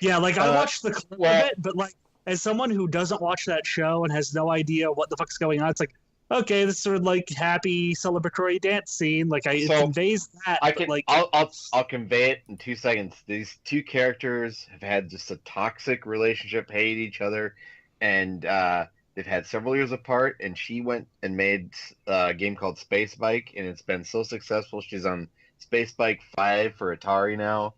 Yeah, like I Uh, watched the clip well- of it, but like as someone who doesn't watch that show and has no idea what the fuck's going on, it's like, okay, this sort of like happy celebratory dance scene. Like it So, conveys that. I but, can like I'll convey it in 2 seconds. These two characters have had just a toxic relationship, hate each other, and they've had several years apart, and she went and made a game called Space Bike, and it's been so successful. She's on Space Bike 5 for Atari now,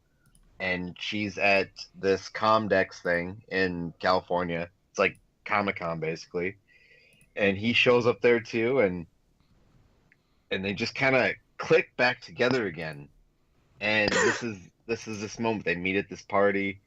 and she's at this Comdex thing in California. It's like Comic-Con basically, and he shows up there too, and they just kind of click back together again. And this is this moment. They meet at this party,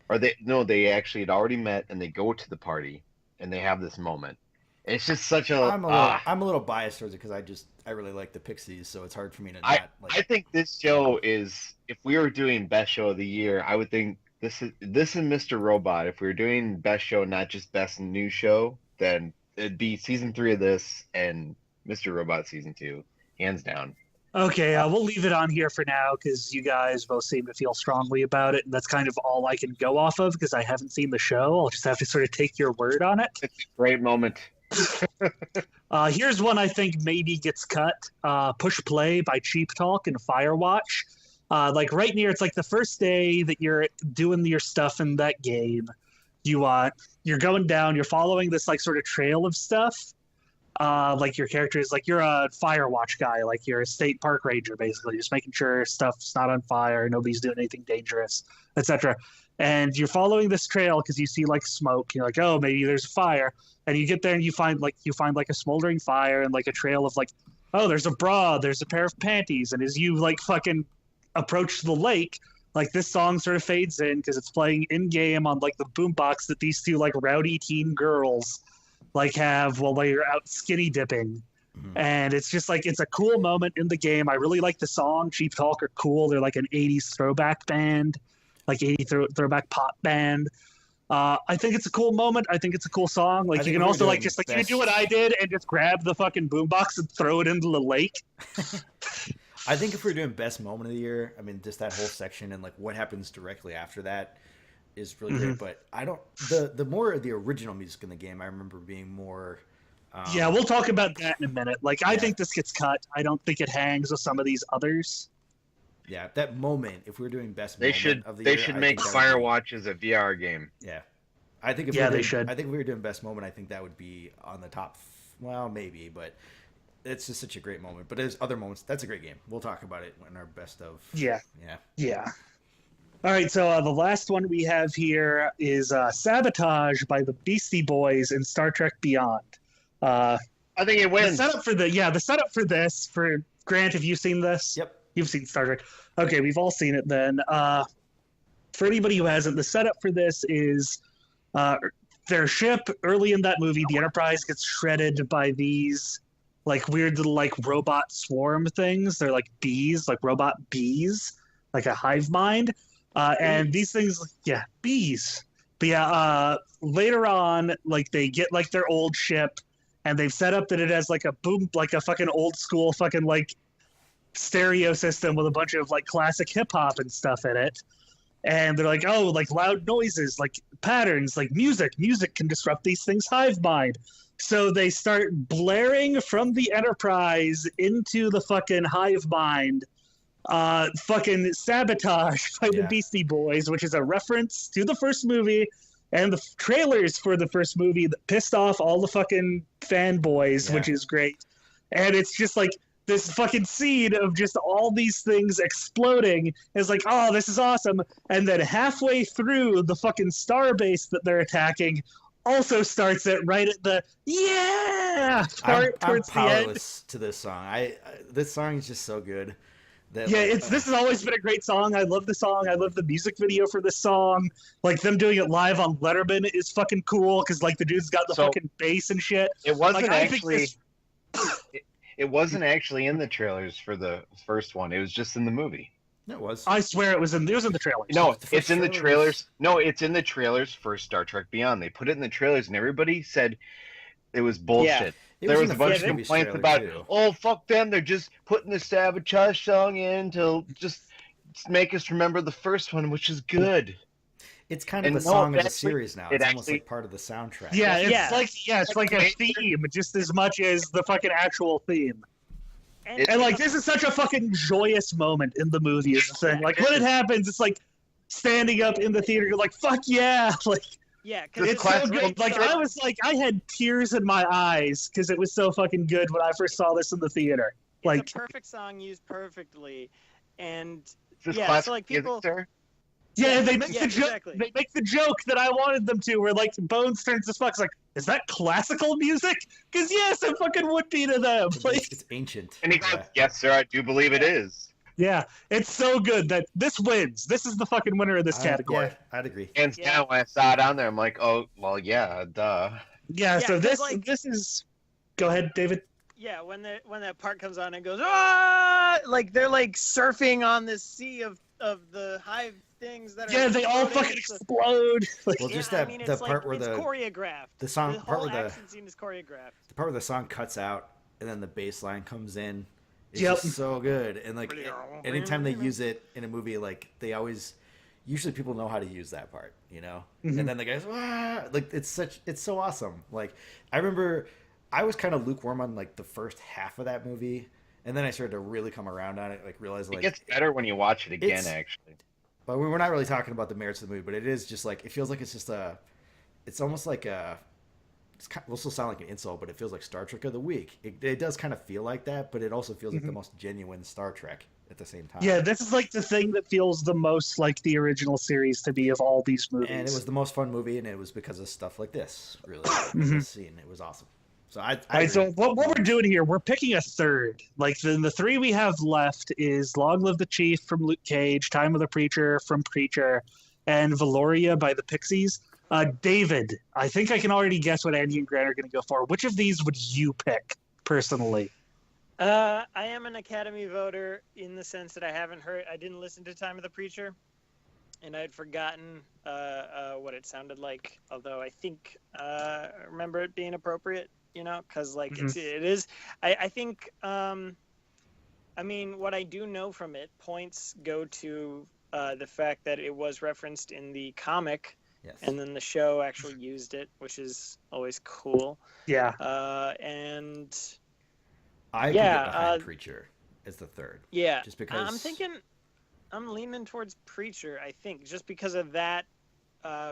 or they actually had already met, and they go to the party, and they have this moment. It's just such a. I'm a little biased towards it because I really like the Pixies, so it's hard for me to not like. I think this show is, if we were doing best show of the year, I would think this and Mr. Robot. If we were doing best show, not just best new show, then it'd be season 3 of this and Mr. Robot season 2, hands down. Okay, we'll leave it on here for now because you guys both seem to feel strongly about it, and that's kind of all I can go off of because I haven't seen the show. I'll just have to sort of take your word on it. It's a great moment. Here's one I think maybe gets cut. Push Play by Cheap Talk and Firewatch. Like right near, it's like the first day that you're doing your stuff in that game. You're going down, you're following this like sort of trail of stuff. Like your character is like you're a Firewatch guy, like you're a state park ranger, basically, just making sure stuff's not on fire, nobody's doing anything dangerous, etc. And you're following this trail because you see like smoke. You're like, oh, maybe there's a fire, and you get there and you find like a smoldering fire and like a trail of like, oh, there's a bra, there's a pair of panties, and as you like fucking approach the lake, like this song sort of fades in because it's playing in game on like the boombox that these two like rowdy teen girls like have while they're out skinny dipping. And it's just like, it's a cool moment in the game. I really like the song. Cheap Talk are cool. They're like an 80s throwback band, like 80s throwback pop band. I think it's a cool moment. I think it's a cool song. Like you can also like just like you can do what I did and just grab the fucking boombox and throw it into the lake. I think if we're doing best moment of the year, I mean, just that whole section and like what happens directly after that is really great. But I don't, the more of the original music in the game, I remember being more. Yeah, we'll talk about that in a minute. Like, I think this gets cut. I don't think it hangs with some of these others. Yeah, that moment. If we're doing best, they should make Firewatch as a VR game. Yeah, I think they should. I think if we were doing best moment, I think that would be on the top. Well, maybe, but it's just such a great moment. But there's other moments. That's a great game. We'll talk about it in our best of. Yeah. All right, so the last one we have here is Sabotage by the Beastie Boys in Star Trek Beyond. I think it wins. The setup for this, for Grant, have you seen this? Yep. You've seen Star Trek. Okay, we've all seen it then. For anybody who hasn't, the setup for this is their ship, early in that movie, the Enterprise gets shredded by these like weird little like robot swarm things. They're like bees, like robot bees, like a hive mind. And these things, bees. But later on, like they get like their old ship, and they've set up that it has like a fucking old school fucking like stereo system with a bunch of like classic hip hop and stuff in it. And they're like, oh, like loud noises, like patterns, like music can disrupt these things' hive mind. So they start blaring from the Enterprise into the fucking hive mind. Fucking Sabotage by the Beastie Boys, which is a reference to the first movie and the trailers for the first movie that pissed off all the fucking fanboys, which is great. And it's just like this fucking scene of just all these things exploding is like, oh, this is awesome. And then halfway through, the fucking starbase that they're attacking also starts it right at the part towards the end. I'm powerless to this song. This song is just so good. This has always been a great song. I love the song. I love the music video for this song. Like them doing it live on Letterman is fucking cool because like the dude's got the fucking bass and shit. It wasn't it wasn't actually in the trailers for the first one. It was just in the movie. It was. I swear it was in the trailers. No, it's in the trailers. No, it's in the trailers for Star Trek Beyond. They put it in the trailers, and everybody said it was bullshit. There was a bunch of complaints about, oh, fuck them, they're just putting the Sabotage song in to just make us remember the first one, which is good. It's kind of a song of the series now. It's almost like part of the soundtrack. It's like a theme, just as much as the fucking actual theme. And like, this is such a fucking joyous moment in the movie, is the thing. Like, when it happens, it's like standing up in the theater, you're like, fuck yeah! Like, Yeah, because It's so good. Like I had tears in my eyes because it was so fucking good when I first saw this in the theater. Like, it's a perfect song used perfectly, and Is this yeah, classic so like music, people. sir? yeah, they make Yeah, the joke. exactly. They make the joke that I wanted them to, where like Bones turns to Spock's like, "Is that classical music?" Because yes, it fucking would be to them. Like, It's ancient. And he goes, Yeah. "Yes, sir, I do believe it is." yeah, it's so good that this wins. This is the fucking winner of this category. Yeah, I'd agree. Hands Yeah. down, when I saw it on there, I'm like, "Oh, well, yeah, duh." Yeah. Yeah, So 'cause, like- this is. Go ahead, David. Yeah, when that part comes on and goes, ah, like they're like surfing on this sea of the hive things that are. Yeah, they all exploding. fucking It's a- explode. Like, Well, just yeah, that I mean, the it's part like, where it's the choreographed. song The part whole where the action scene is choreographed. part where the song cuts out and then the bass line comes in. It's Yep. just so good. And like anytime they use it in a movie, like they always usually people know how to use that part, you know? Mhm. And then the guys like it's so awesome. Like I remember I was kind of lukewarm on like the first half of that movie, and then I started to really come around on it, like realize It like gets better when you watch it again, it's- actually. but we're not really talking about the merits of the movie, but it is just like it feels like it's just it's almost like will still sound like an insult, but it feels like Star Trek of the week. It does kind of feel like that, but it also feels like the most genuine Star Trek at the same time. yeah, this is like the thing that feels the most like the original series to be of all these movies. And it was the most fun movie, and it was because of stuff like this. Really, Mhm. this scene, it was awesome. So I All right, so agree. what we're doing here, we're picking a third. Like the three we have left is "Long Live the Chief" from Luke Cage, "Time of the Preacher" from Preacher, and "Valoria" by the Pixies. David, I think I can already guess what Andy and Grant are going to go for. Which of these would you pick personally? I am an Academy voter in the sense that I didn't listen to Time of the Preacher, and I had forgotten what it sounded like. Although I think I remember it being appropriate, you know, because like it is. I think. I mean, what I do know from it, points go to the fact that it was referenced in the comic, Yes. and then the show actually used it, which is always cool. Yeah. And I yeah, put it behind Preacher as the third. yeah, Just because I'm leaning towards Preacher. I think just because of that,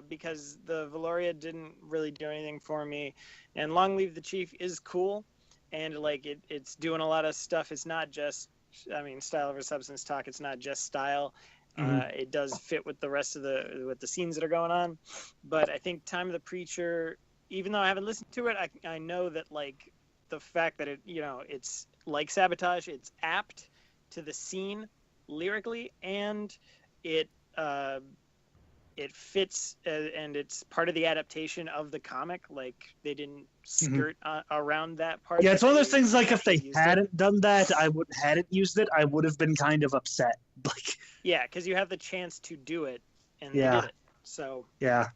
because the Valoria didn't really do anything for me, and Long Live the Chief is cool, and like it's doing a lot of stuff. It's not just, I mean, style over substance talk. It's not just style. It does fit with the rest of the scenes that are going on, but I think Time of the Preacher, even though I haven't listened to it, I know that like the fact that it, you know, it's like Sabotage, it's apt to the scene lyrically, and it fits, and it's part of the adaptation of the comic. Like they didn't skirt around that part. Yeah, it's one of those things like if they used it. hadn't done that, hadn't used it, I would have been kind of upset. Like, Yeah, because you have the chance to do it, and Yeah. they did it. So yeah.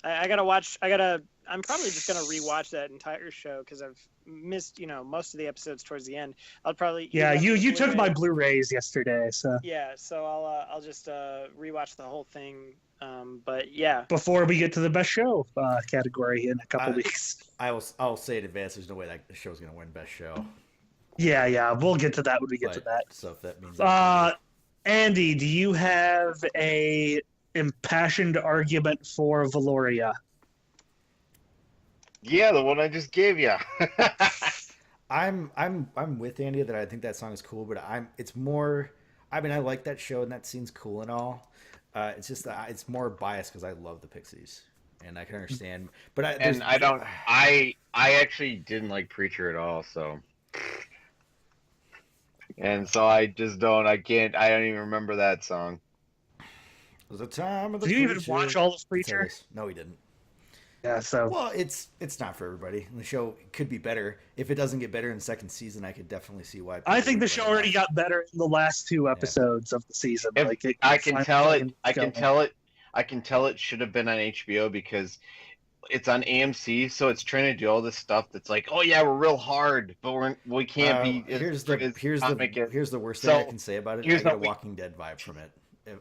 I gotta watch. I'm probably just gonna rewatch that entire show because I've missed, you know, most of the episodes towards the end. I'll probably. Yeah, either have you the took my Blu-ray- Blu-rays yesterday, so Yeah, so I'll just rewatch the whole thing. But yeah, before we get to the best show category in a couple weeks. I'll say in advance. There's no way that show's gonna win best show. Yeah, we'll get to that when we get to But- that. So if that means Andy, do you have a impassioned argument for Valoria? Yeah, the one I just gave you. I'm with Andy that I think that song is cool, but it's more. I mean, I like that show and that scene's cool and all. It's just that it's more biased because I love the Pixies and I can understand. But I actually didn't like Preacher at all, so. And so I just don't. I don't even remember that song. Was the time of the Did you even Preacher. watch all of That's Preacher? hilarious. No, he didn't. Yeah, so Well, it's not for everybody. The show could be better. If it doesn't get better in the second season, I could definitely see why. I people think the would show write it already off. got better in the last two episodes of the season. If Like I can finally tell it. getting I can going. tell it. I can tell it should have been on HBO because it's on AMC, so it's trying to do all this stuff that's like, oh yeah, we're real hard, but we can't be. Here's as comic as- the worst thing I So, can say about it. I here's get a what we- Walking Dead vibe from it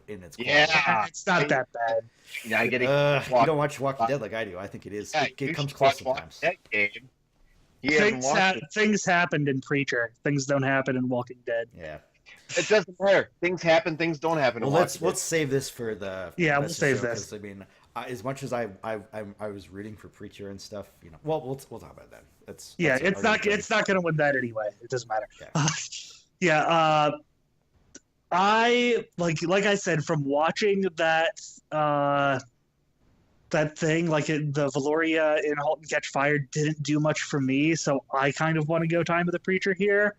in its Yeah. quality. It's not that bad. Yeah, I get it. You don't watch Walking Dead like I do. I think it is. Yeah, It you comes should close watch sometimes. that game. He hasn't watched it. Things happened in Preacher. Things don't happen in Walking Dead. Yeah. It doesn't matter. Things happen. Things don't happen. Well, in let's Walking Dead. save this for the Yeah, we'll best save show, this. 'cause, I mean, as much as I was rooting for Preacher and stuff, Well, we'll talk about that. That's it's not going to win that anyway. It doesn't matter. Okay. Yeah. I like I said, from watching that thing, the Valoria in *Halt and Catch Fire* didn't do much for me, so I kind of want to go Time of the Preacher here,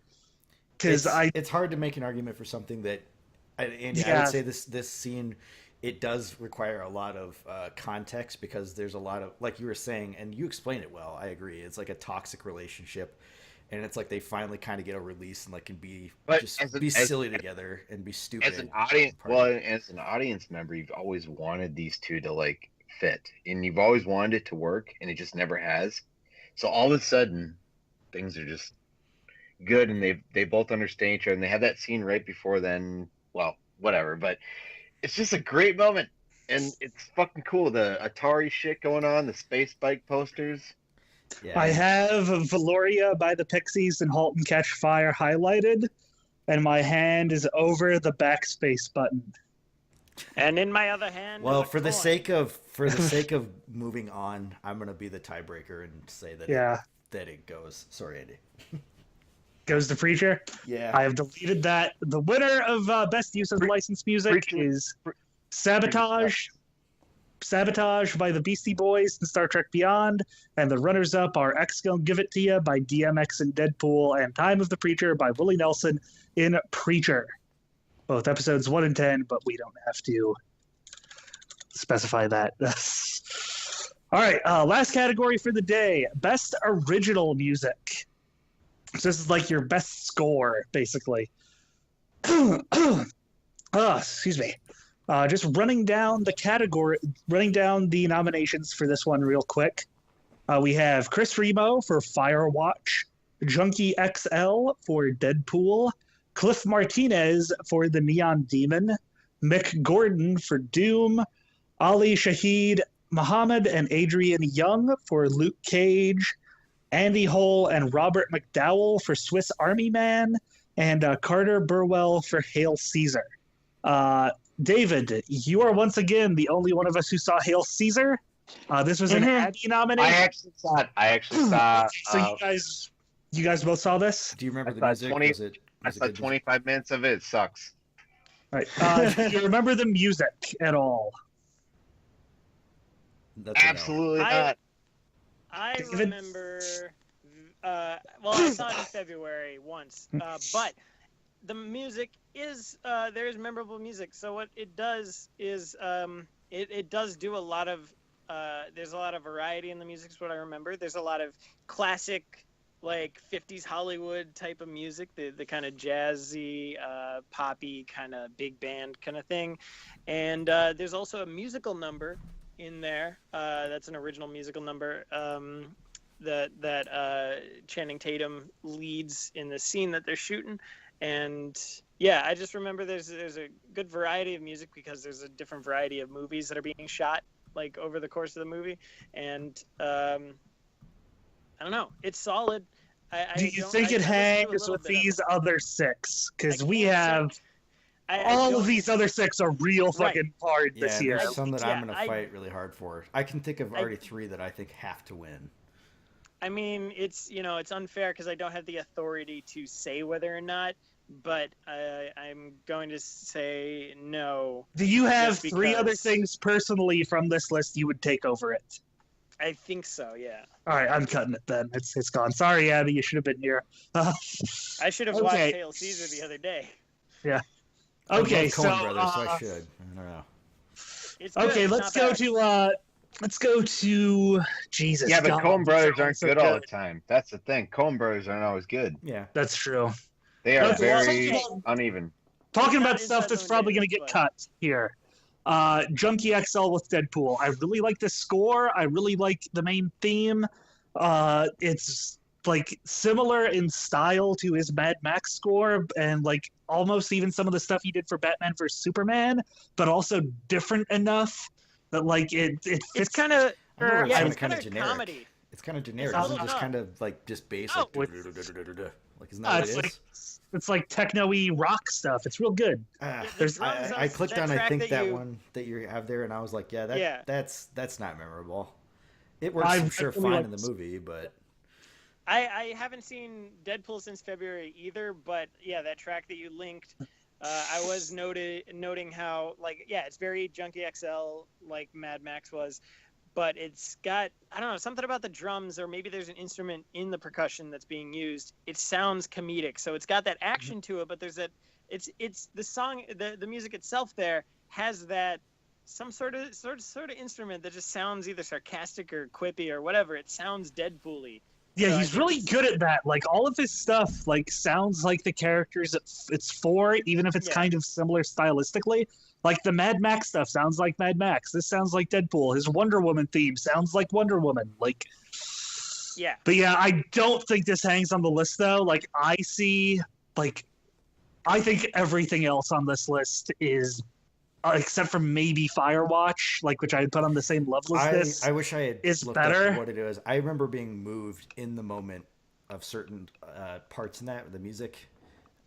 because it's hard to make an argument for something that, Andy, I would say this scene, it does require a lot of context, because there's a lot of, like you were saying, and you explained it well. I agree. It's like a toxic relationship. And it's like they finally kind of get a release and like can be silly together and be stupid. As an audience member, you've always wanted these two to like fit, and you've always wanted it to work, and it just never has. So all of a sudden, things are just good, and they both understand each other, and they have that scene right before then. Well, whatever, but it's just a great moment, and it's fucking cool. The Atari shit going on, the space bike posters. Yeah. I have Valoria by the Pixies and *Halt and Catch Fire* highlighted, and my hand is over the backspace button. And in my other hand, well, is a for the coin. sake of moving on, I'm gonna be the tiebreaker and say that that it goes. Sorry, Andy. Goes to Preacher. Yeah, I have deleted that. The winner of best use of licensed music is Sabotage. Sabotage by the Beastie Boys and Star Trek Beyond, and the runners-up are X Gon' Give It To Ya by DMX and Deadpool, and Time of the Preacher by Willie Nelson in Preacher. Both episodes 1 and 10, but we don't have to specify that. All right, last category for the day, Best Original Music. So this is like your best score, basically. Excuse me. Just running down the nominations for this one real quick. We have Chris Remo for Firewatch, Junkie XL for Deadpool, Cliff Martinez for The Neon Demon, Mick Gordon for Doom, Ali Shaheed Muhammad and Adrian Young for Luke Cage, Andy Hull and Robert McDowell for Swiss Army Man, and Carter Burwell for Hail Caesar. David, you are once again the only one of us who saw Hail Caesar. This was an Abby nomination. I actually saw. So you guys both saw this? Do you remember the music? I saw 25 minutes of it. It sucks. All right. Do you remember the music at all? Absolutely not. I remember. Well, I saw it in February once, but the music is there is memorable music. So what it does is it does do a lot of there's a lot of variety in the music is what I remember. There's a lot of classic like 50s Hollywood type of music, the kind of jazzy, poppy kind of big band kind of thing. And there's also a musical number in there that's an original musical number that Channing Tatum leads in the scene that they're shooting. And yeah, I just remember there's a good variety of music because there's a different variety of movies that are being shot like over the course of the movie. And I don't know, it's solid. Do you think it hangs with these other six? Because we have all of these other six are real fucking hard this year. There's some that I'm going to fight really hard for. I can think of already three that I think have to win. I mean, it's unfair because I don't have the authority to say whether or not, but I'm going to say no. Do you have three other things personally from this list you would take over it? I think so, yeah. All right, I'm cutting it then. It's gone. Sorry, Abby, you should have been here. I should have watched Hail Caesar the other day. Yeah. Okay, so Brothers, so I should. I don't know. It's good, okay, let's go to Jesus. Yeah, but Coen Brothers aren't good all the time. That's the thing. Coen Brothers aren't always good. Yeah, that's true. They are very uneven. Talking about stuff that's probably going to get cut here. Junkie XL with Deadpool. I really like the score. I really like the main theme. It's like similar in style to his Mad Max score, and like almost even some of the stuff he did for Batman vs Superman, but also different enough that like it fits. It's kind of it's kind of generic. Comedy. It's kind of generic. It's just kind of like just basic. No, like isn't that what it is? it's like techno-y rock stuff. It's real good. There's I clicked on I track think that you- one that you have there, and I was like, yeah, Yeah. that's not memorable. It works, I I'm sure, really fine like in the this. movie, but I haven't seen Deadpool since February either, but yeah, that track that you linked, I was noting how like it's very Junkie XL like Mad Max was, but it's got I don't know something about the drums or maybe there's an instrument in the percussion that's being used. It sounds comedic, so it's got that action to it, but there's that it's the song the music itself there has that some sort of instrument that just sounds either sarcastic or quippy or whatever. It sounds Deadpool-y. Yeah, So I he's think really it's- good at that. Like all of his stuff, like sounds like the characters it's for, even if it's Yeah. kind of similar stylistically. Like the Mad Max stuff sounds like Mad Max. This sounds like Deadpool. His Wonder Woman theme sounds like Wonder Woman. Like, Yeah. but yeah, I don't think this hangs on the list though. Like I see, like, I think everything else on this list is, except for maybe Firewatch, like which I had put on the same level as this. I wish I had is looked better. up what it is. I remember being moved in the moment of certain parts in that the music.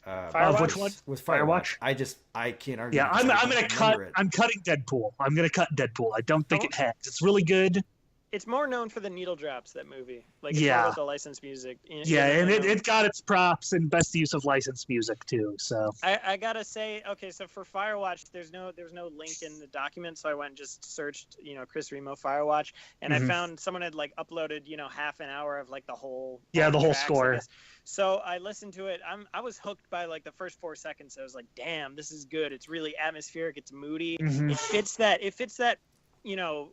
Of which one? Was Firewatch? Firewatch. I can't argue. Yeah, because I I'm don't gonna cut. remember it. I'm cutting Deadpool. I'm gonna cut Deadpool. I don't think Oh. it hangs. It's really good. It's more known for the needle drops, that movie. Like, it's Yeah. more about the licensed music. Yeah, and You know, it got its props and best use of licensed music too. So I gotta say, okay, so for Firewatch, there's no link in the document, so I went and just searched, Chris Remo Firewatch, and I Mhm. found someone had like uploaded, half an hour of like the whole Yeah, the whole tracks of score. this. So I listened to it. I was hooked by like the first 4 seconds. I was like, damn, this is good. It's really atmospheric. It's moody. Mhm. It fits that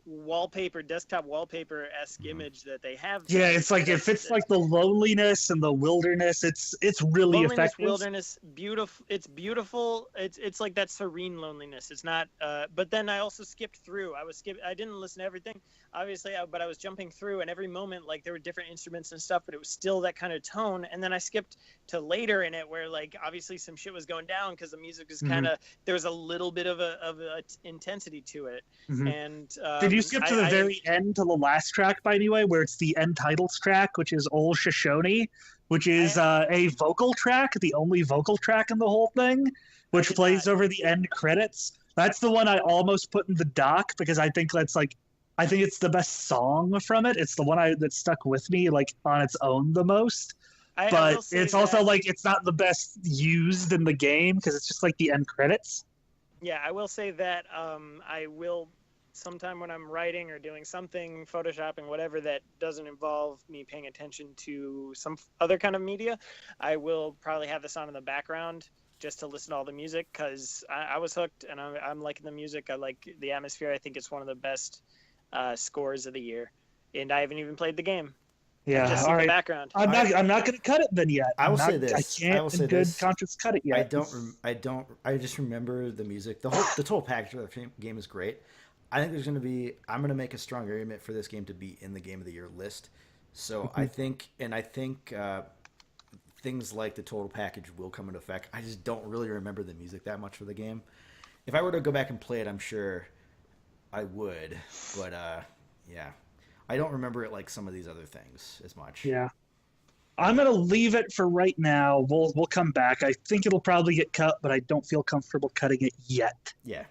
wallpaper, desktop wallpaper-esque image that they have. yeah, it's like it fits like the loneliness and the wilderness. It's really loneliness, effective. wilderness, beautiful. It's beautiful. It's like that serene loneliness. It's not. But then I also skipped through. I didn't listen to everything, obviously, but I was jumping through, and every moment like there were different instruments and stuff, but it was still that kind of tone. And then I skipped to later in it where like obviously some shit was going down because the music was kind of there was a little bit of a intensity to it. Mhm. And Did you skip to the very end to the last track by any way, where it's the end titles track, which is Old Shoshone, which is a vocal track, the only vocal track in the whole thing, which did plays not. over the end credits. That's the one I almost put in the doc because I think that's like, I think it's the best song from it. It's the one that stuck with me like on its own the most. I will But say it's also that- like it's not the best used in the game because it's just like the end credits. Yeah, I will say that I will sometime when I'm writing or doing something, photoshopping, whatever that doesn't involve me paying attention to some other kind of media, I will probably have this on in the background just to listen to all the music because I was hooked and I'm liking the music. I like the atmosphere. I think it's one of the best scores of the year, and I haven't even played the game. Yeah, Just all in the right. background. I'm not going to cut it then yet. I will I'm say not- this. I I can't will in say good this. conscience cut it yet. I just remember the music. The total package of the game is great. I think I'm going to make a strong argument for this game to be in the Game of the Year list. So Mm-hmm. I think things like the total package will come into effect. I just don't really remember the music that much for the game. If I were to go back and play it, I'm sure I would. But yeah, I don't remember it like some of these other things as much. Yeah. I'm gonna leave it for right now. We'll come back. I think it'll probably get cut, but I don't feel comfortable cutting it yet. Yeah.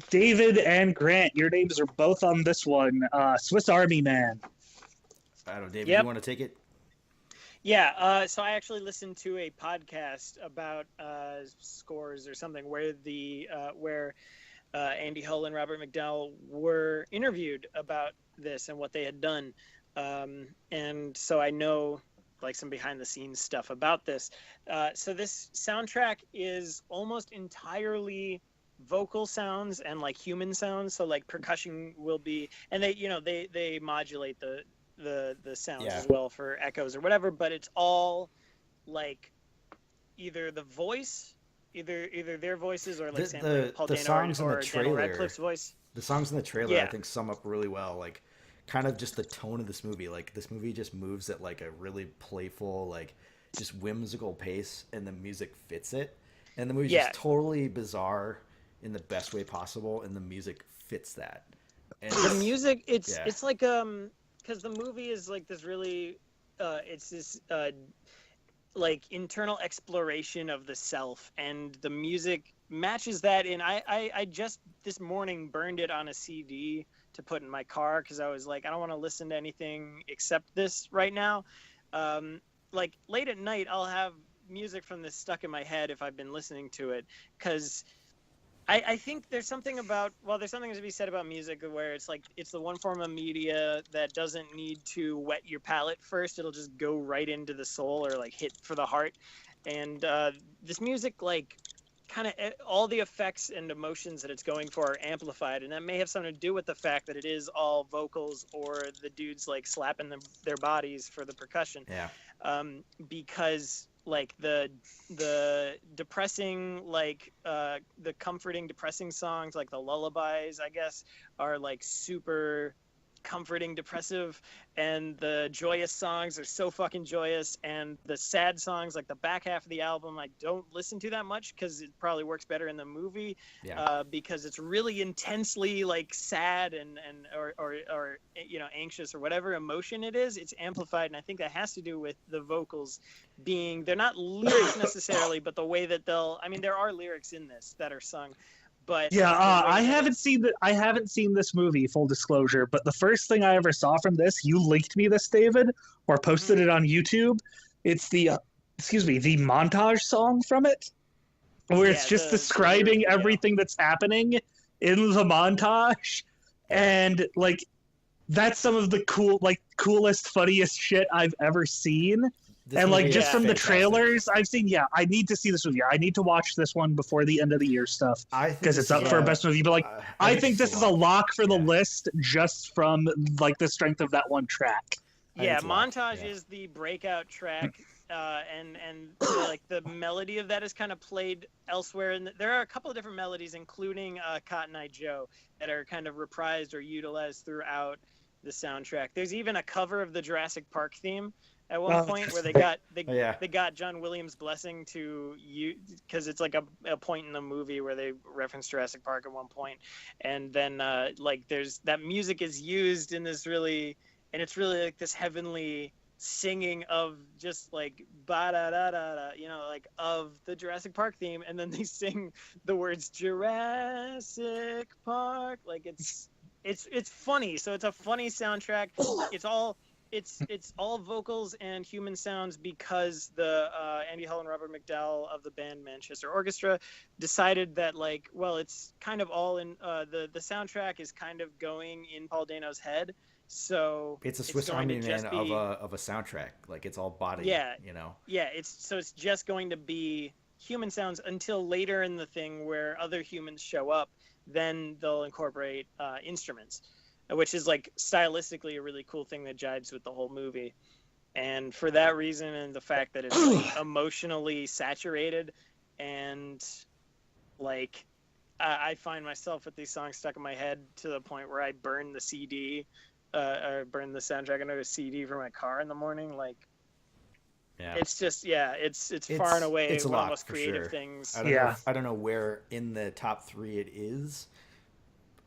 David and Grant, your names are both on this one. Swiss Army Man. I don't know, David, Yep. you want to take it? Yeah, so I actually listened to a podcast about scores or something where Andy Hull and Robert McDowell were interviewed about this and what they had done, and so I know like some behind the scenes stuff about this. So this soundtrack is almost entirely vocal sounds and like human sounds. So like percussion will be, and they modulate the sounds Yeah. as well for echoes or whatever, but it's all like either the voice, either their voices or like sampling Paul the Dano songs in or the Daniel trailer, Radcliffe's voice. the songs in the trailer, I Yeah. think sum up really well. Like, kind of just the tone of this movie. Like, this movie just moves at like a really playful, like, just whimsical pace, and the music fits it. And the movie's Yeah. just totally bizarre in the best way possible, and the music fits that. And The music, it's like because the movie is like this really it's this like internal exploration of the self, and the music matches that. And I just this morning burned it on a CD to put in my car because I was like, I don't want to listen to anything except this right now. Like late at night, I'll have music from this stuck in my head if I've been listening to it, because I think there's something about, well, there's something to be said about music where it's like it's the one form of media that doesn't need to wet your palate first. It'll just go right into the soul or like hit for the heart. And this music, like, kind of all the effects and emotions that it's going for are amplified, and that may have something to do with the fact that it is all vocals or the dudes like slapping their bodies for the percussion. Yeah. Because like the depressing, like the comforting depressing songs, like the lullabies, I guess, are like super comforting depressive, and the joyous songs are so fucking joyous, and the sad songs, like the back half of the album, I don't listen to that much because it probably works better in the movie. Yeah. Because it's really intensely like sad and or you know, anxious or whatever emotion it is, it's amplified. And I think that has to do with the vocals being, they're not lyrics necessarily, but the way that there are lyrics in this that are sung. But yeah, I haven't seen this movie, full disclosure, but the first thing I ever saw from this, you linked me this, David, or posted it on YouTube. It's the the montage song from it, where it's just describing everything that's happening in the montage, and like that's some of the coolest, funniest shit I've ever seen. And like just from the trailers I've seen, I need to see this movie. I need to watch this one before the end of the year stuff because it's up for best movie. But like, I think this is a lock for the list just from like the strength of that one track. Yeah, Montage is the breakout track, and like the melody of that is kind of played elsewhere. And there are a couple of different melodies, including Cotton Eye Joe, that are kind of reprised or utilized throughout the soundtrack. There's even a cover of the Jurassic Park theme at one point where they got John Williams' blessing to you, because it's like a point in the movie where they reference Jurassic Park at one point, and then like there's that music is used in this really, and it's really like this heavenly singing of just like ba da da da da, you know, like of the Jurassic Park theme, and then they sing the words Jurassic Park, like it's funny. So it's a funny soundtrack. It's all vocals and human sounds because the Andy Hull and Robert McDowell of the band Manchester Orchestra decided that, like, well, it's kind of all in the soundtrack is kind of going in Paul Dano's head, so it's a Swiss Army Man of a soundtrack. Like, it's all body. Yeah, you know. Yeah, it's just going to be human sounds until later in the thing where other humans show up. Then they'll incorporate instruments, which is like stylistically a really cool thing that jives with the whole movie. And for that reason, and the fact that it's like emotionally saturated, and like I find myself with these songs stuck in my head to the point where I burn the CD or burn the soundtrack into a CD for my car in the morning. Like, it's just it's far and away one of the most creative things. I don't know where in the top 3 it is.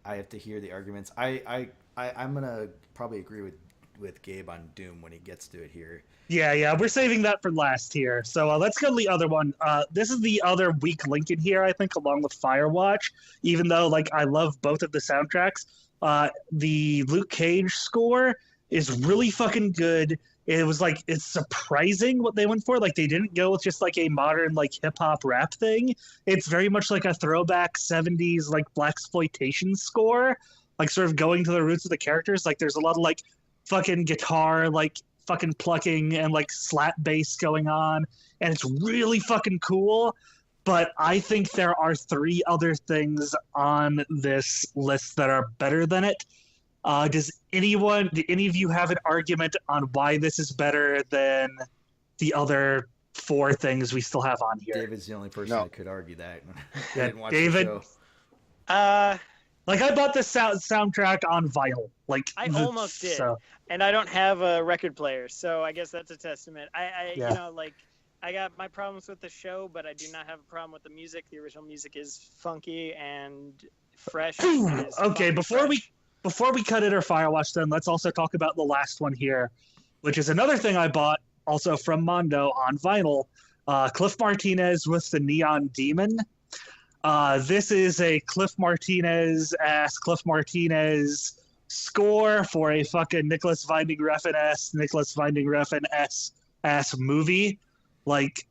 I have to hear the arguments. I'm gonna probably agree with Gabe on Doom when he gets to it here. Yeah, we're saving that for last here. So let's go to the other one. This is the other weak link in here, I think, along with Firewatch. Even though like I love both of the soundtracks, the Luke Cage score is really fucking good. It was like, it's surprising what they went for. Like, they didn't go with just like a modern like hip hop rap thing. It's very much like a throwback 70s like blaxploitation score, like sort of going to the roots of the characters. Like, there's a lot of like fucking guitar like fucking plucking and like slap bass going on, and it's really fucking cool. But I think there are 3 other things on this list that are better than it. Do any of you have an argument on why this is better than the other 4 things we still have on here? David's the only person that could argue that. Yeah, didn't watch David. the show. Like, I bought this soundtrack on vinyl. Like, I almost did, and I don't have a record player, so I guess that's a testament. You know, like, I got my problems with the show, but I do not have a problem with the music. The original music is funky and fresh. Okay, before we cut it or Firewatch, then let's also talk about the last one here, which is another thing I bought also from Mondo on vinyl. Cliff Martinez with the Neon Demon. This is a Cliff Martinez score for a fucking Nicholas Winding Refn ass movie. Like,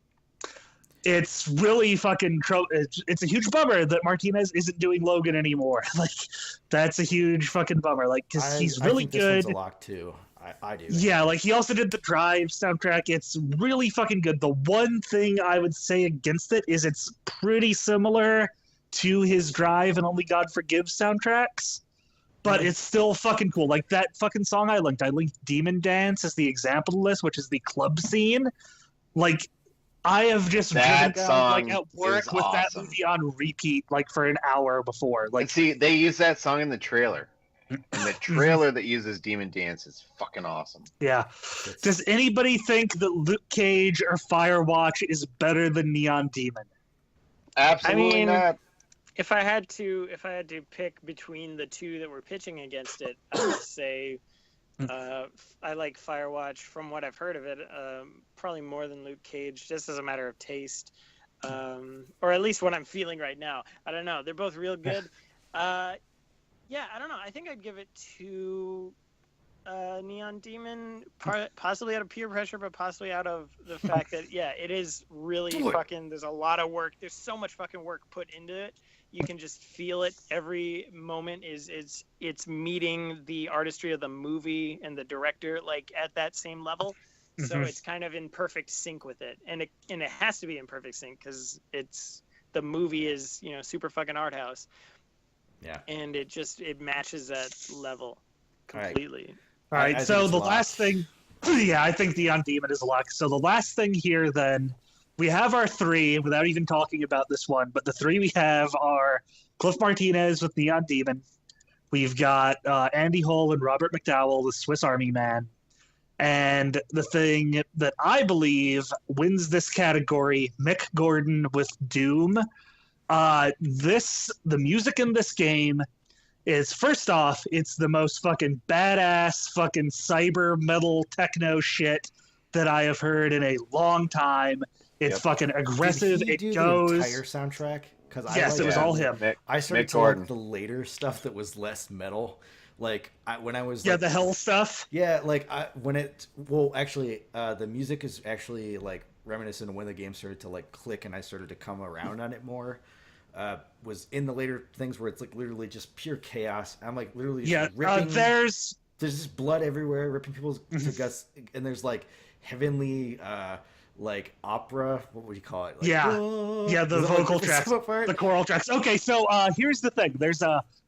it's really fucking it's a huge bummer that Martinez isn't doing Logan anymore. Like, that's a huge fucking bummer. Like, because he's really think good. This one's a lock too. I do. Yeah, like he also did the Drive soundtrack. It's really fucking good. The one thing I would say against it is it's pretty similar to his Drive and Only God Forgives soundtracks, but it's still fucking cool. Like that fucking song I linked Demon Dance as the example of this, which is the club scene. Like, I have just That driven down, like, song at work is with that awesome. movie on repeat, like for an hour before. Like, And see, they use that song in the trailer. And the trailer that uses Demon Dance is fucking awesome. yeah. Does anybody think that Luke Cage or Firewatch is better than Neon Demon? Absolutely mean, not. If I had to pick between the two that were pitching against it, I would say I like Firewatch from what I've heard of it, probably more than Luke Cage, just as a matter of taste, or at least what I'm feeling right now. I don't know. They're both real good. Yeah, I don't know. I think I'd give it to Neon Demon, possibly out of peer pressure, but possibly out of the fact that, yeah, it is really fucking, there's a lot of work. There's so much fucking work put into it. You can just feel it. Every moment it's meeting the artistry of the movie and the director, like, at that same level. So it's kind of in perfect sync with it. And it has to be in perfect sync because the movie is, super fucking art house. Yeah. And it matches that level completely. All right, I think so it's the a lock. last thing, yeah, I think Neon Demon is a lock. So the last thing here, then, we have our three without even talking about this one, but the three we have are Cliff Martinez with Neon Demon. We've got Andy Hull and Robert McDowell with Swiss Army Man. And the thing that I believe wins this category, Mick Gordon with Doom. The music in this game is, first off, it's the most fucking badass fucking cyber metal techno shit that I have heard in a long time. It's fucking aggressive. Did he It do goes. the entire soundtrack? Because Yes, it was all him. I started Mick to like Gordon. the later stuff that was less metal. Like when I was Yeah, like, the hell stuff. Yeah, like the music is actually like reminiscent of when the game started to like click and I started to come around on it more. Was in the later things where it's like literally just pure chaos. I'm like literally just ripping. There's just blood everywhere, ripping people's to guts, and there's like heavenly like opera. What would you call it? Like, Yeah. "Whoa." Yeah, the Was that, like, vocal the tracks, solo part? the choral tracks. Okay, so here's the thing. There's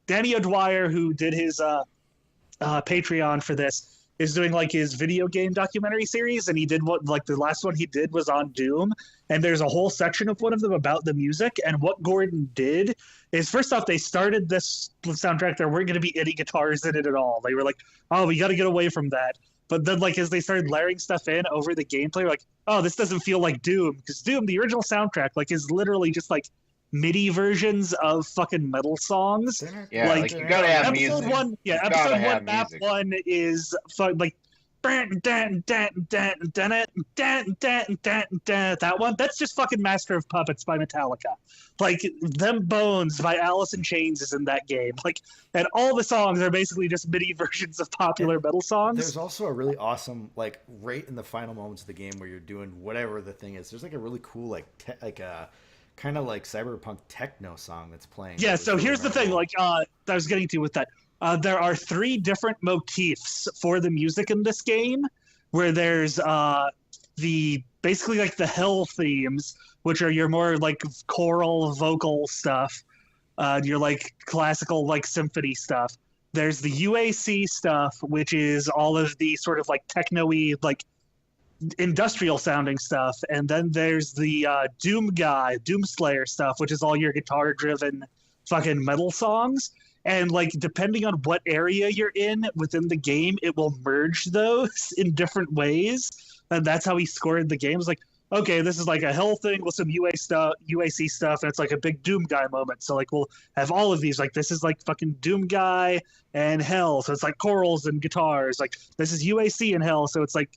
Danny O'Dwyer, who did his Patreon for this, is doing like his video game documentary series, and he did the last one he did was on Doom, and there's a whole section of one of them about the music. And what Gordon did is, first off, they started this soundtrack, there weren't going to be any guitars in it at all. They were like, oh, we got to get away from that. But then, like, as they started layering stuff in over the gameplay, like, oh, this doesn't feel like Doom, because Doom, the original soundtrack, like, is literally just like MIDI versions of fucking metal songs. Yeah, Like, like you gotta have episode music. one, yeah, You gotta episode have one, map music. one is like that one. That's just fucking Master of Puppets by Metallica. Like, Them Bones by Alice in Chains is in that game. Like, and all the songs are basically just MIDI versions of popular metal songs. There's also a really awesome, like, right in the final moments of the game where you're doing whatever the thing is. There's like a really cool, like a kind of like cyberpunk techno song that's playing. Yeah, that was so really here's the thing, memorable. like, I was getting to with that. There are 3 different motifs for the music in this game, where there's basically like the hell themes, which are your more like choral vocal stuff, your like classical like symphony stuff. There's the UAC stuff, which is all of the sort of like techno-y, like industrial sounding stuff, and then there's the Doomslayer stuff, which is all your guitar driven fucking metal songs. And like, depending on what area you're in within the game, it will merge those in different ways. And that's how he scored the game. It's like, okay, this is like a hell thing with some UAC stuff, and it's like a big Doom guy moment. So like, we'll have all of these. Like, this is like fucking Doom guy and hell, so it's like chorals and guitars. Like, this is UAC and hell, so it's like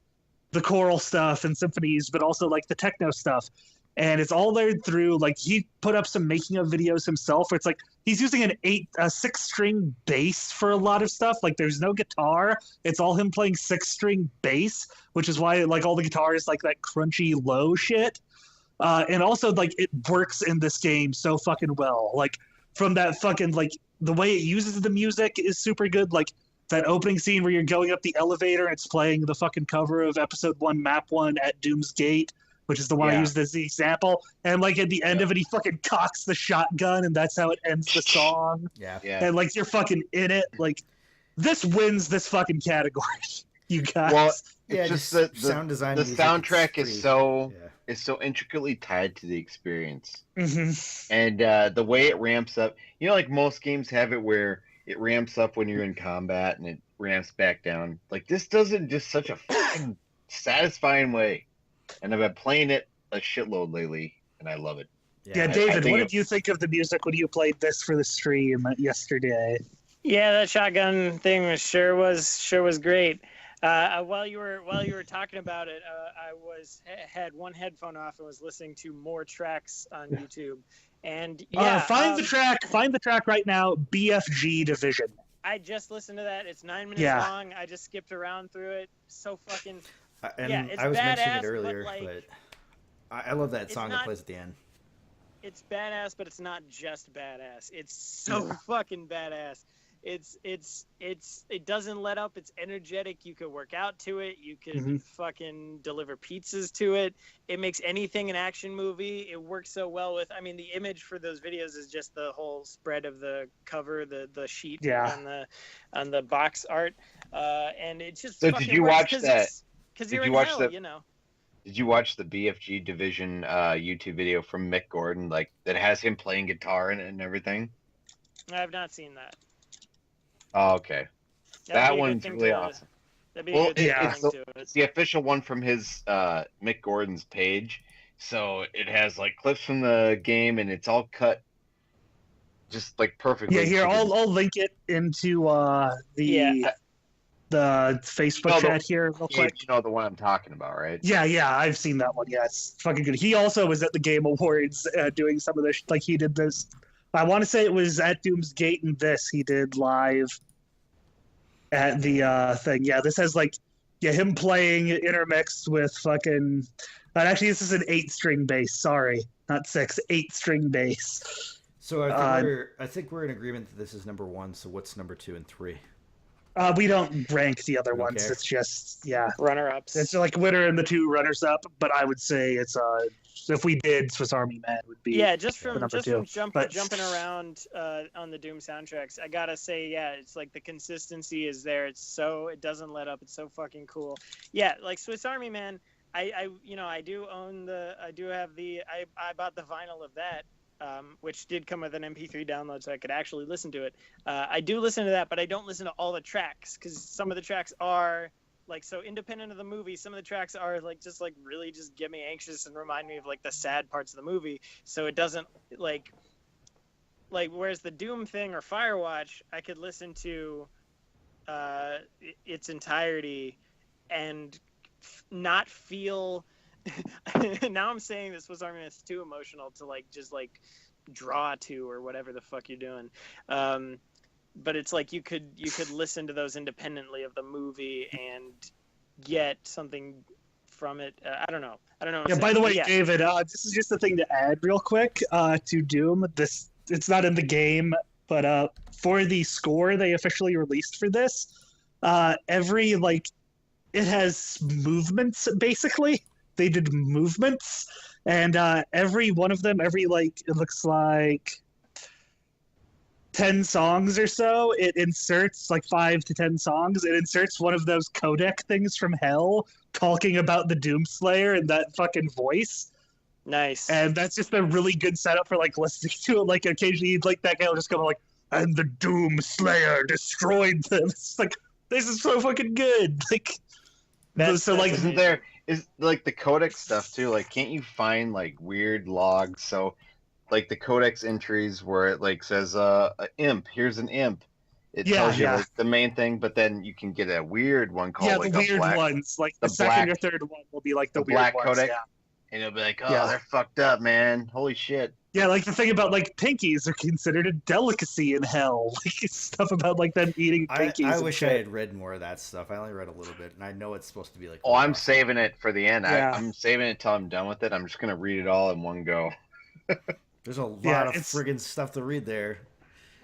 the choral stuff and symphonies, but also like the techno stuff. And it's all layered through. Like he put up some making of videos himself where it's like he's using a 6-string bass for a lot of stuff. Like there's no guitar. It's all him playing 6-string bass, which is why like all the guitar is like that crunchy low shit. And also like it works in this game so fucking well. Like from that fucking like the way it uses the music is super good. Like that opening scene where you're going up the elevator and it's playing the fucking cover of episode 1, map 1 at Doom's Gate, which is the one I used as the example. And like at the end of it, he fucking cocks the shotgun and that's how it ends the song. Yeah. And like you're fucking in it. Like this wins this fucking category, you guys. Well, Yeah, it's just just the sound design. the music, soundtrack it's is pretty- so Yeah. is so intricately tied to the experience. Mhm. And the way it ramps up, like most games have it where it ramps up when you're in combat and it ramps back down. Like this does it in just such a fucking satisfying way. And I've been playing it a shitload lately, and I love it. Yeah, I David, think what it- did you think of the music when you played this for the stream yesterday? Yeah, that shotgun thing was great. While you were talking about it, I had one headphone off and was listening to more tracks on YouTube. And yeah, Find the track right now, BFG Division. I just listened to that. It's 9 minutes Yeah. long. I just skipped around through it. So fucking And Yeah, it's I was mentioning badass, it but, earlier, like, but I love that it's song that not- plays at the end. it's badass, but it's not just badass. It's so fucking badass. It doesn't let up. It's energetic. You could work out to it. You could Mhm. fucking deliver pizzas to it. It makes anything an action movie. It works so well with. I mean, the image for those videos is just the whole spread of the cover, the sheet Yeah. on the box art, and it just. So did fucking you works watch 'cause that- it's- 'cause did you're you in watch hell, that- you know. Did you watch the BFG Division YouTube video from Mick Gordon, like that has him playing guitar in it and everything? I have not seen that. Oh, okay. That'd That be a good one's thing really to- awesome. That'd be Well, a good yeah. thing to it. It's the official one from his Mick Gordon's page, so it has like clips from the game, and it's all cut just like perfectly. Yeah, here to the- I'll link it into the Yeah. the Facebook No, the- chat here real quick. You know the one I'm talking about, right? Yeah, I've seen that one. Yeah, it's fucking good. He also was at the Game Awards doing some of this. Like he did this. I want to say it was at Doom's Gate, and this he did live at the thing. Yeah, this has like him playing intermixed with fucking. Actually, this is an 8-string bass. Sorry, not 6. 8-string bass. So I think we're in agreement that this is number 1. So what's number 2 and 3? We don't rank the other ones. Okay. It's just Runner-ups. It's like winner and the 2 runners up. But I would say it's if we did Swiss Army Man would be just from number just from 2. But- jumping around on the Doom soundtracks, I gotta say, it's like the consistency is there. It doesn't let up. It's so fucking cool. Yeah, like Swiss Army Man. I bought the vinyl of that, which did come with an MP3 download, so I could actually listen to it. I do listen to that, but I don't listen to all the tracks because some of the tracks are like so independent of the movie. Some of the tracks are like really just get me anxious and remind me of like the sad parts of the movie. So it doesn't like whereas the Doom thing or Firewatch, I could listen to its entirety and not feel. Now I'm saying this was Army Man's too emotional to just draw to or whatever the fuck you're doing. But it's like you could listen to those independently of the movie and get something from it. I don't know. Yeah. By the way, Yeah. David, this is just a thing to add real quick to Doom. It's not in the game, but for the score they officially released for this, it has movements basically. They did movements, and every one of them, it looks like 10 songs or so, it inserts 5 to 10 songs. It inserts one of those codec things from hell talking about the Doomslayer in that fucking voice. Nice. And that's just a really good setup for listening to it. Occasionally, that guy will just go and the Doomslayer destroyed them. It's this is so fucking good. Isn't there is the codex stuff too? Can't you find weird logs? So the codex entries where it says a imp, here's an imp. It Yeah, tells you yeah. like the main thing, but then you can get a weird one called Yeah, like the a weird black, ones, like the the second or black- third one will be like the the weird black ones. codec. Yeah. and it'll be like, oh, Yeah. they're fucked up, man. Holy shit. Yeah, like the thing about like pinkies are considered a delicacy in hell. Like it's stuff about like them eating pinkies. I and wish shit. I had read more of that stuff. I only read a little bit, and I know it's supposed to be like. Oh, I'm saving it for the end. Yeah. I'm saving it till I'm done with it. I'm just gonna read it all in one go. There's a lot Yeah, of it's- friggin' stuff to read there.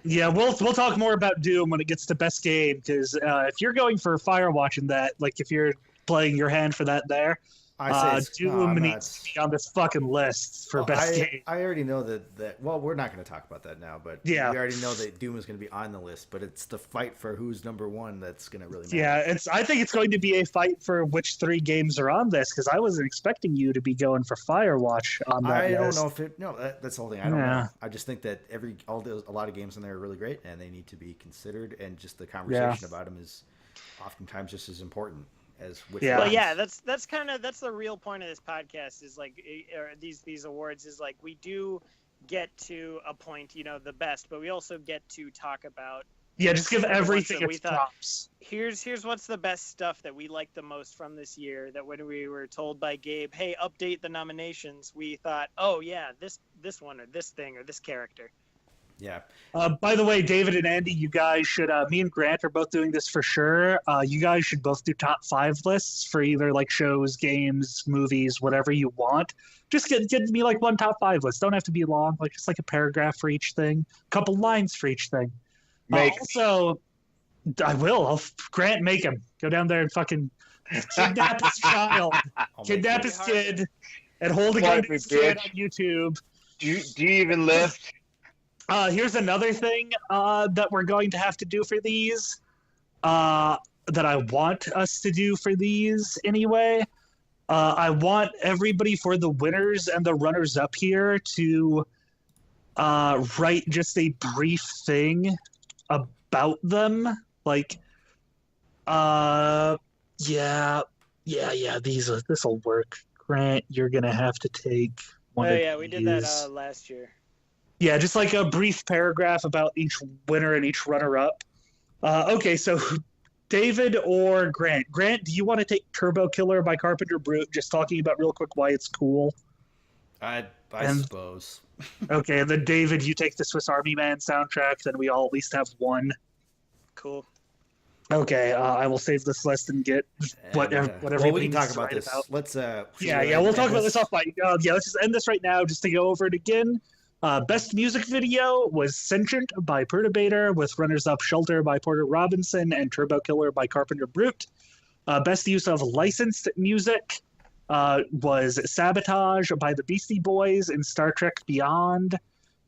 Yeah, we'll talk more about Doom when it gets to best game because if you're going for Firewatch in that, like if you're playing your hand for that there, I say it's, Doom no, I'm needs to be on this fucking list for Well, best game. I already know that. Well, we're not going to talk about that now, but Yeah. we already know that Doom is going to be on the list. But it's the fight for who's number one that's going to really matter. Yeah, I think it's going to be a fight for which 3 games are on this because I wasn't expecting you to be going for Firewatch on that I don't list. know if it. No, that's the whole thing. I don't Yeah. know. I just think that a lot of games in there are really great, and they need to be considered. And just the conversation about them is oftentimes just as important as which. Yeah. Well, ones. yeah, that's the real point of this podcast is like or these awards is like we do get to appoint the best, but we also get to talk about Yeah, just give the ones everything that we its thought- props. here's what's the best stuff that we like the most from this year. That when we were told by Gabe, hey, update the nominations, we thought, oh yeah, this one or this thing or this character. Yeah. By the way, David and Andy, you guys should. Me and Grant are both doing this for sure. You guys should both do top 5 lists for either like shows, games, movies, whatever you want. Just get me like one top 5 list. Don't have to be long. Like just like a paragraph for each thing, a couple lines for each thing. Also, I will. Grant make him go down there and fucking kidnap his child, I'll make kidnap it. his kid, and hold a Fuck gun me, to his kid bitch. on YouTube. Do you even lift? Here's another thing that we're going to have to do for these. That I want us to do for these anyway. I want everybody for the winners and the runners up here to write just a brief thing about them. Like, this will work. Grant, you're gonna have to take one. Oh of yeah, we did that these. last year. Yeah, just like a brief paragraph about each winner and each runner-up. Okay, so David or Grant? Grant, do you want to take Turbo Killer by Carpenter Brute? Just talking about real quick why it's cool. I And- suppose. Okay, and then David, you take the Swiss Army Man soundtrack. Then we all at least have one. Cool. Okay, I will save this list and get whatever. And, Whatever. well, we can everybody talk needs to about write this. about. Let's. Yeah, we'll talk about this off mic. Yeah, let's just end this right now just to go over it again. Best music video was Sentient by Perturbator, with runners-up Shelter by Porter Robinson and Turbo Killer by Carpenter Brute. Best use of licensed music was Sabotage by the Beastie Boys in Star Trek Beyond,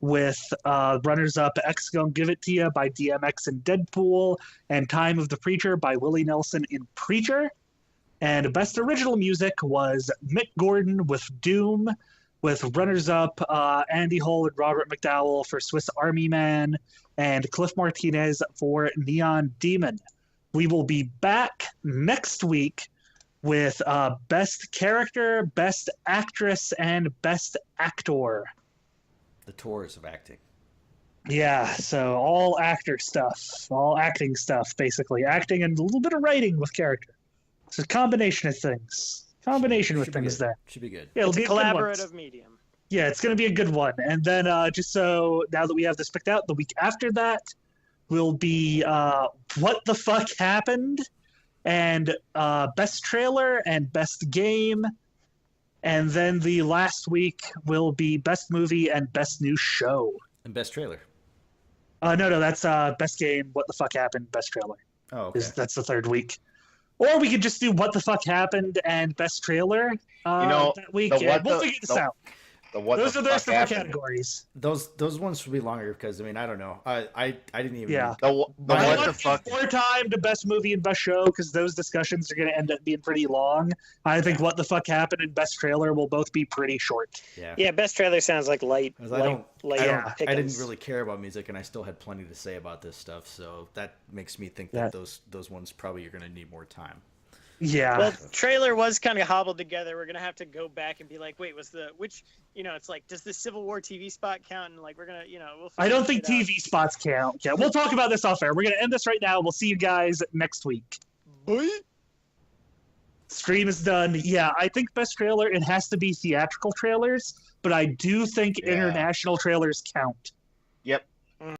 with runners-up X Gon Give It To Ya by DMX in Deadpool, and Time of the Preacher by Willie Nelson in Preacher. And best original music was Mick Gordon with Doom, with runners-up Andy Hull and Robert McDowell for Swiss Army Man, and Cliff Martinez for Neon Demon. We will be back next week with Best Character, Best Actress, and Best Actor. The tours of acting. Yeah, so all actor stuff, all acting stuff, basically. Acting and a little bit of writing with character. It's a combination of things. Combination with Should be things good. there. Should be good. Yeah, it'll It's a be a good one. collaborative medium. Yeah, it's going to be a good one. And then just so now that we have this picked out, the week after that will be What the Fuck Happened, and Best Trailer and Best Game. And then the last week will be Best Movie and Best New Show. And best trailer. No, that's Best Game, What the Fuck Happened, Best Trailer. Oh, okay. That's the third week. Or we could just do What the Fuck Happened and Best Trailer that week. the Yeah, what we'll the- figure this the- out. Those are the rest of our categories. Those ones should be longer because I don't know. I didn't even. Yeah. The I what want the to fuck? give more time to Best Movie and Best Show because those discussions are going to end up being pretty long. I think What the Fuck Happened and Best Trailer will both be pretty short. Yeah. Yeah, best trailer sounds like light. 'Cause I didn't pickings. really care about music, and I still had plenty to say about this stuff. So that makes me think that those ones probably are going to need more time. Yeah. Well, trailer was kind of hobbled together. We're gonna have to go back and be like, wait, was the which? It's like, does the Civil War TV spot count? And like, we're gonna, we'll. I don't think figure it TV spots count. Yeah, we'll talk about this off air. We're gonna end this right now. We'll see you guys next week. Boy. Stream is done. Yeah, I think best trailer, it has to be theatrical trailers, but I do think Yeah. international trailers count. Yep.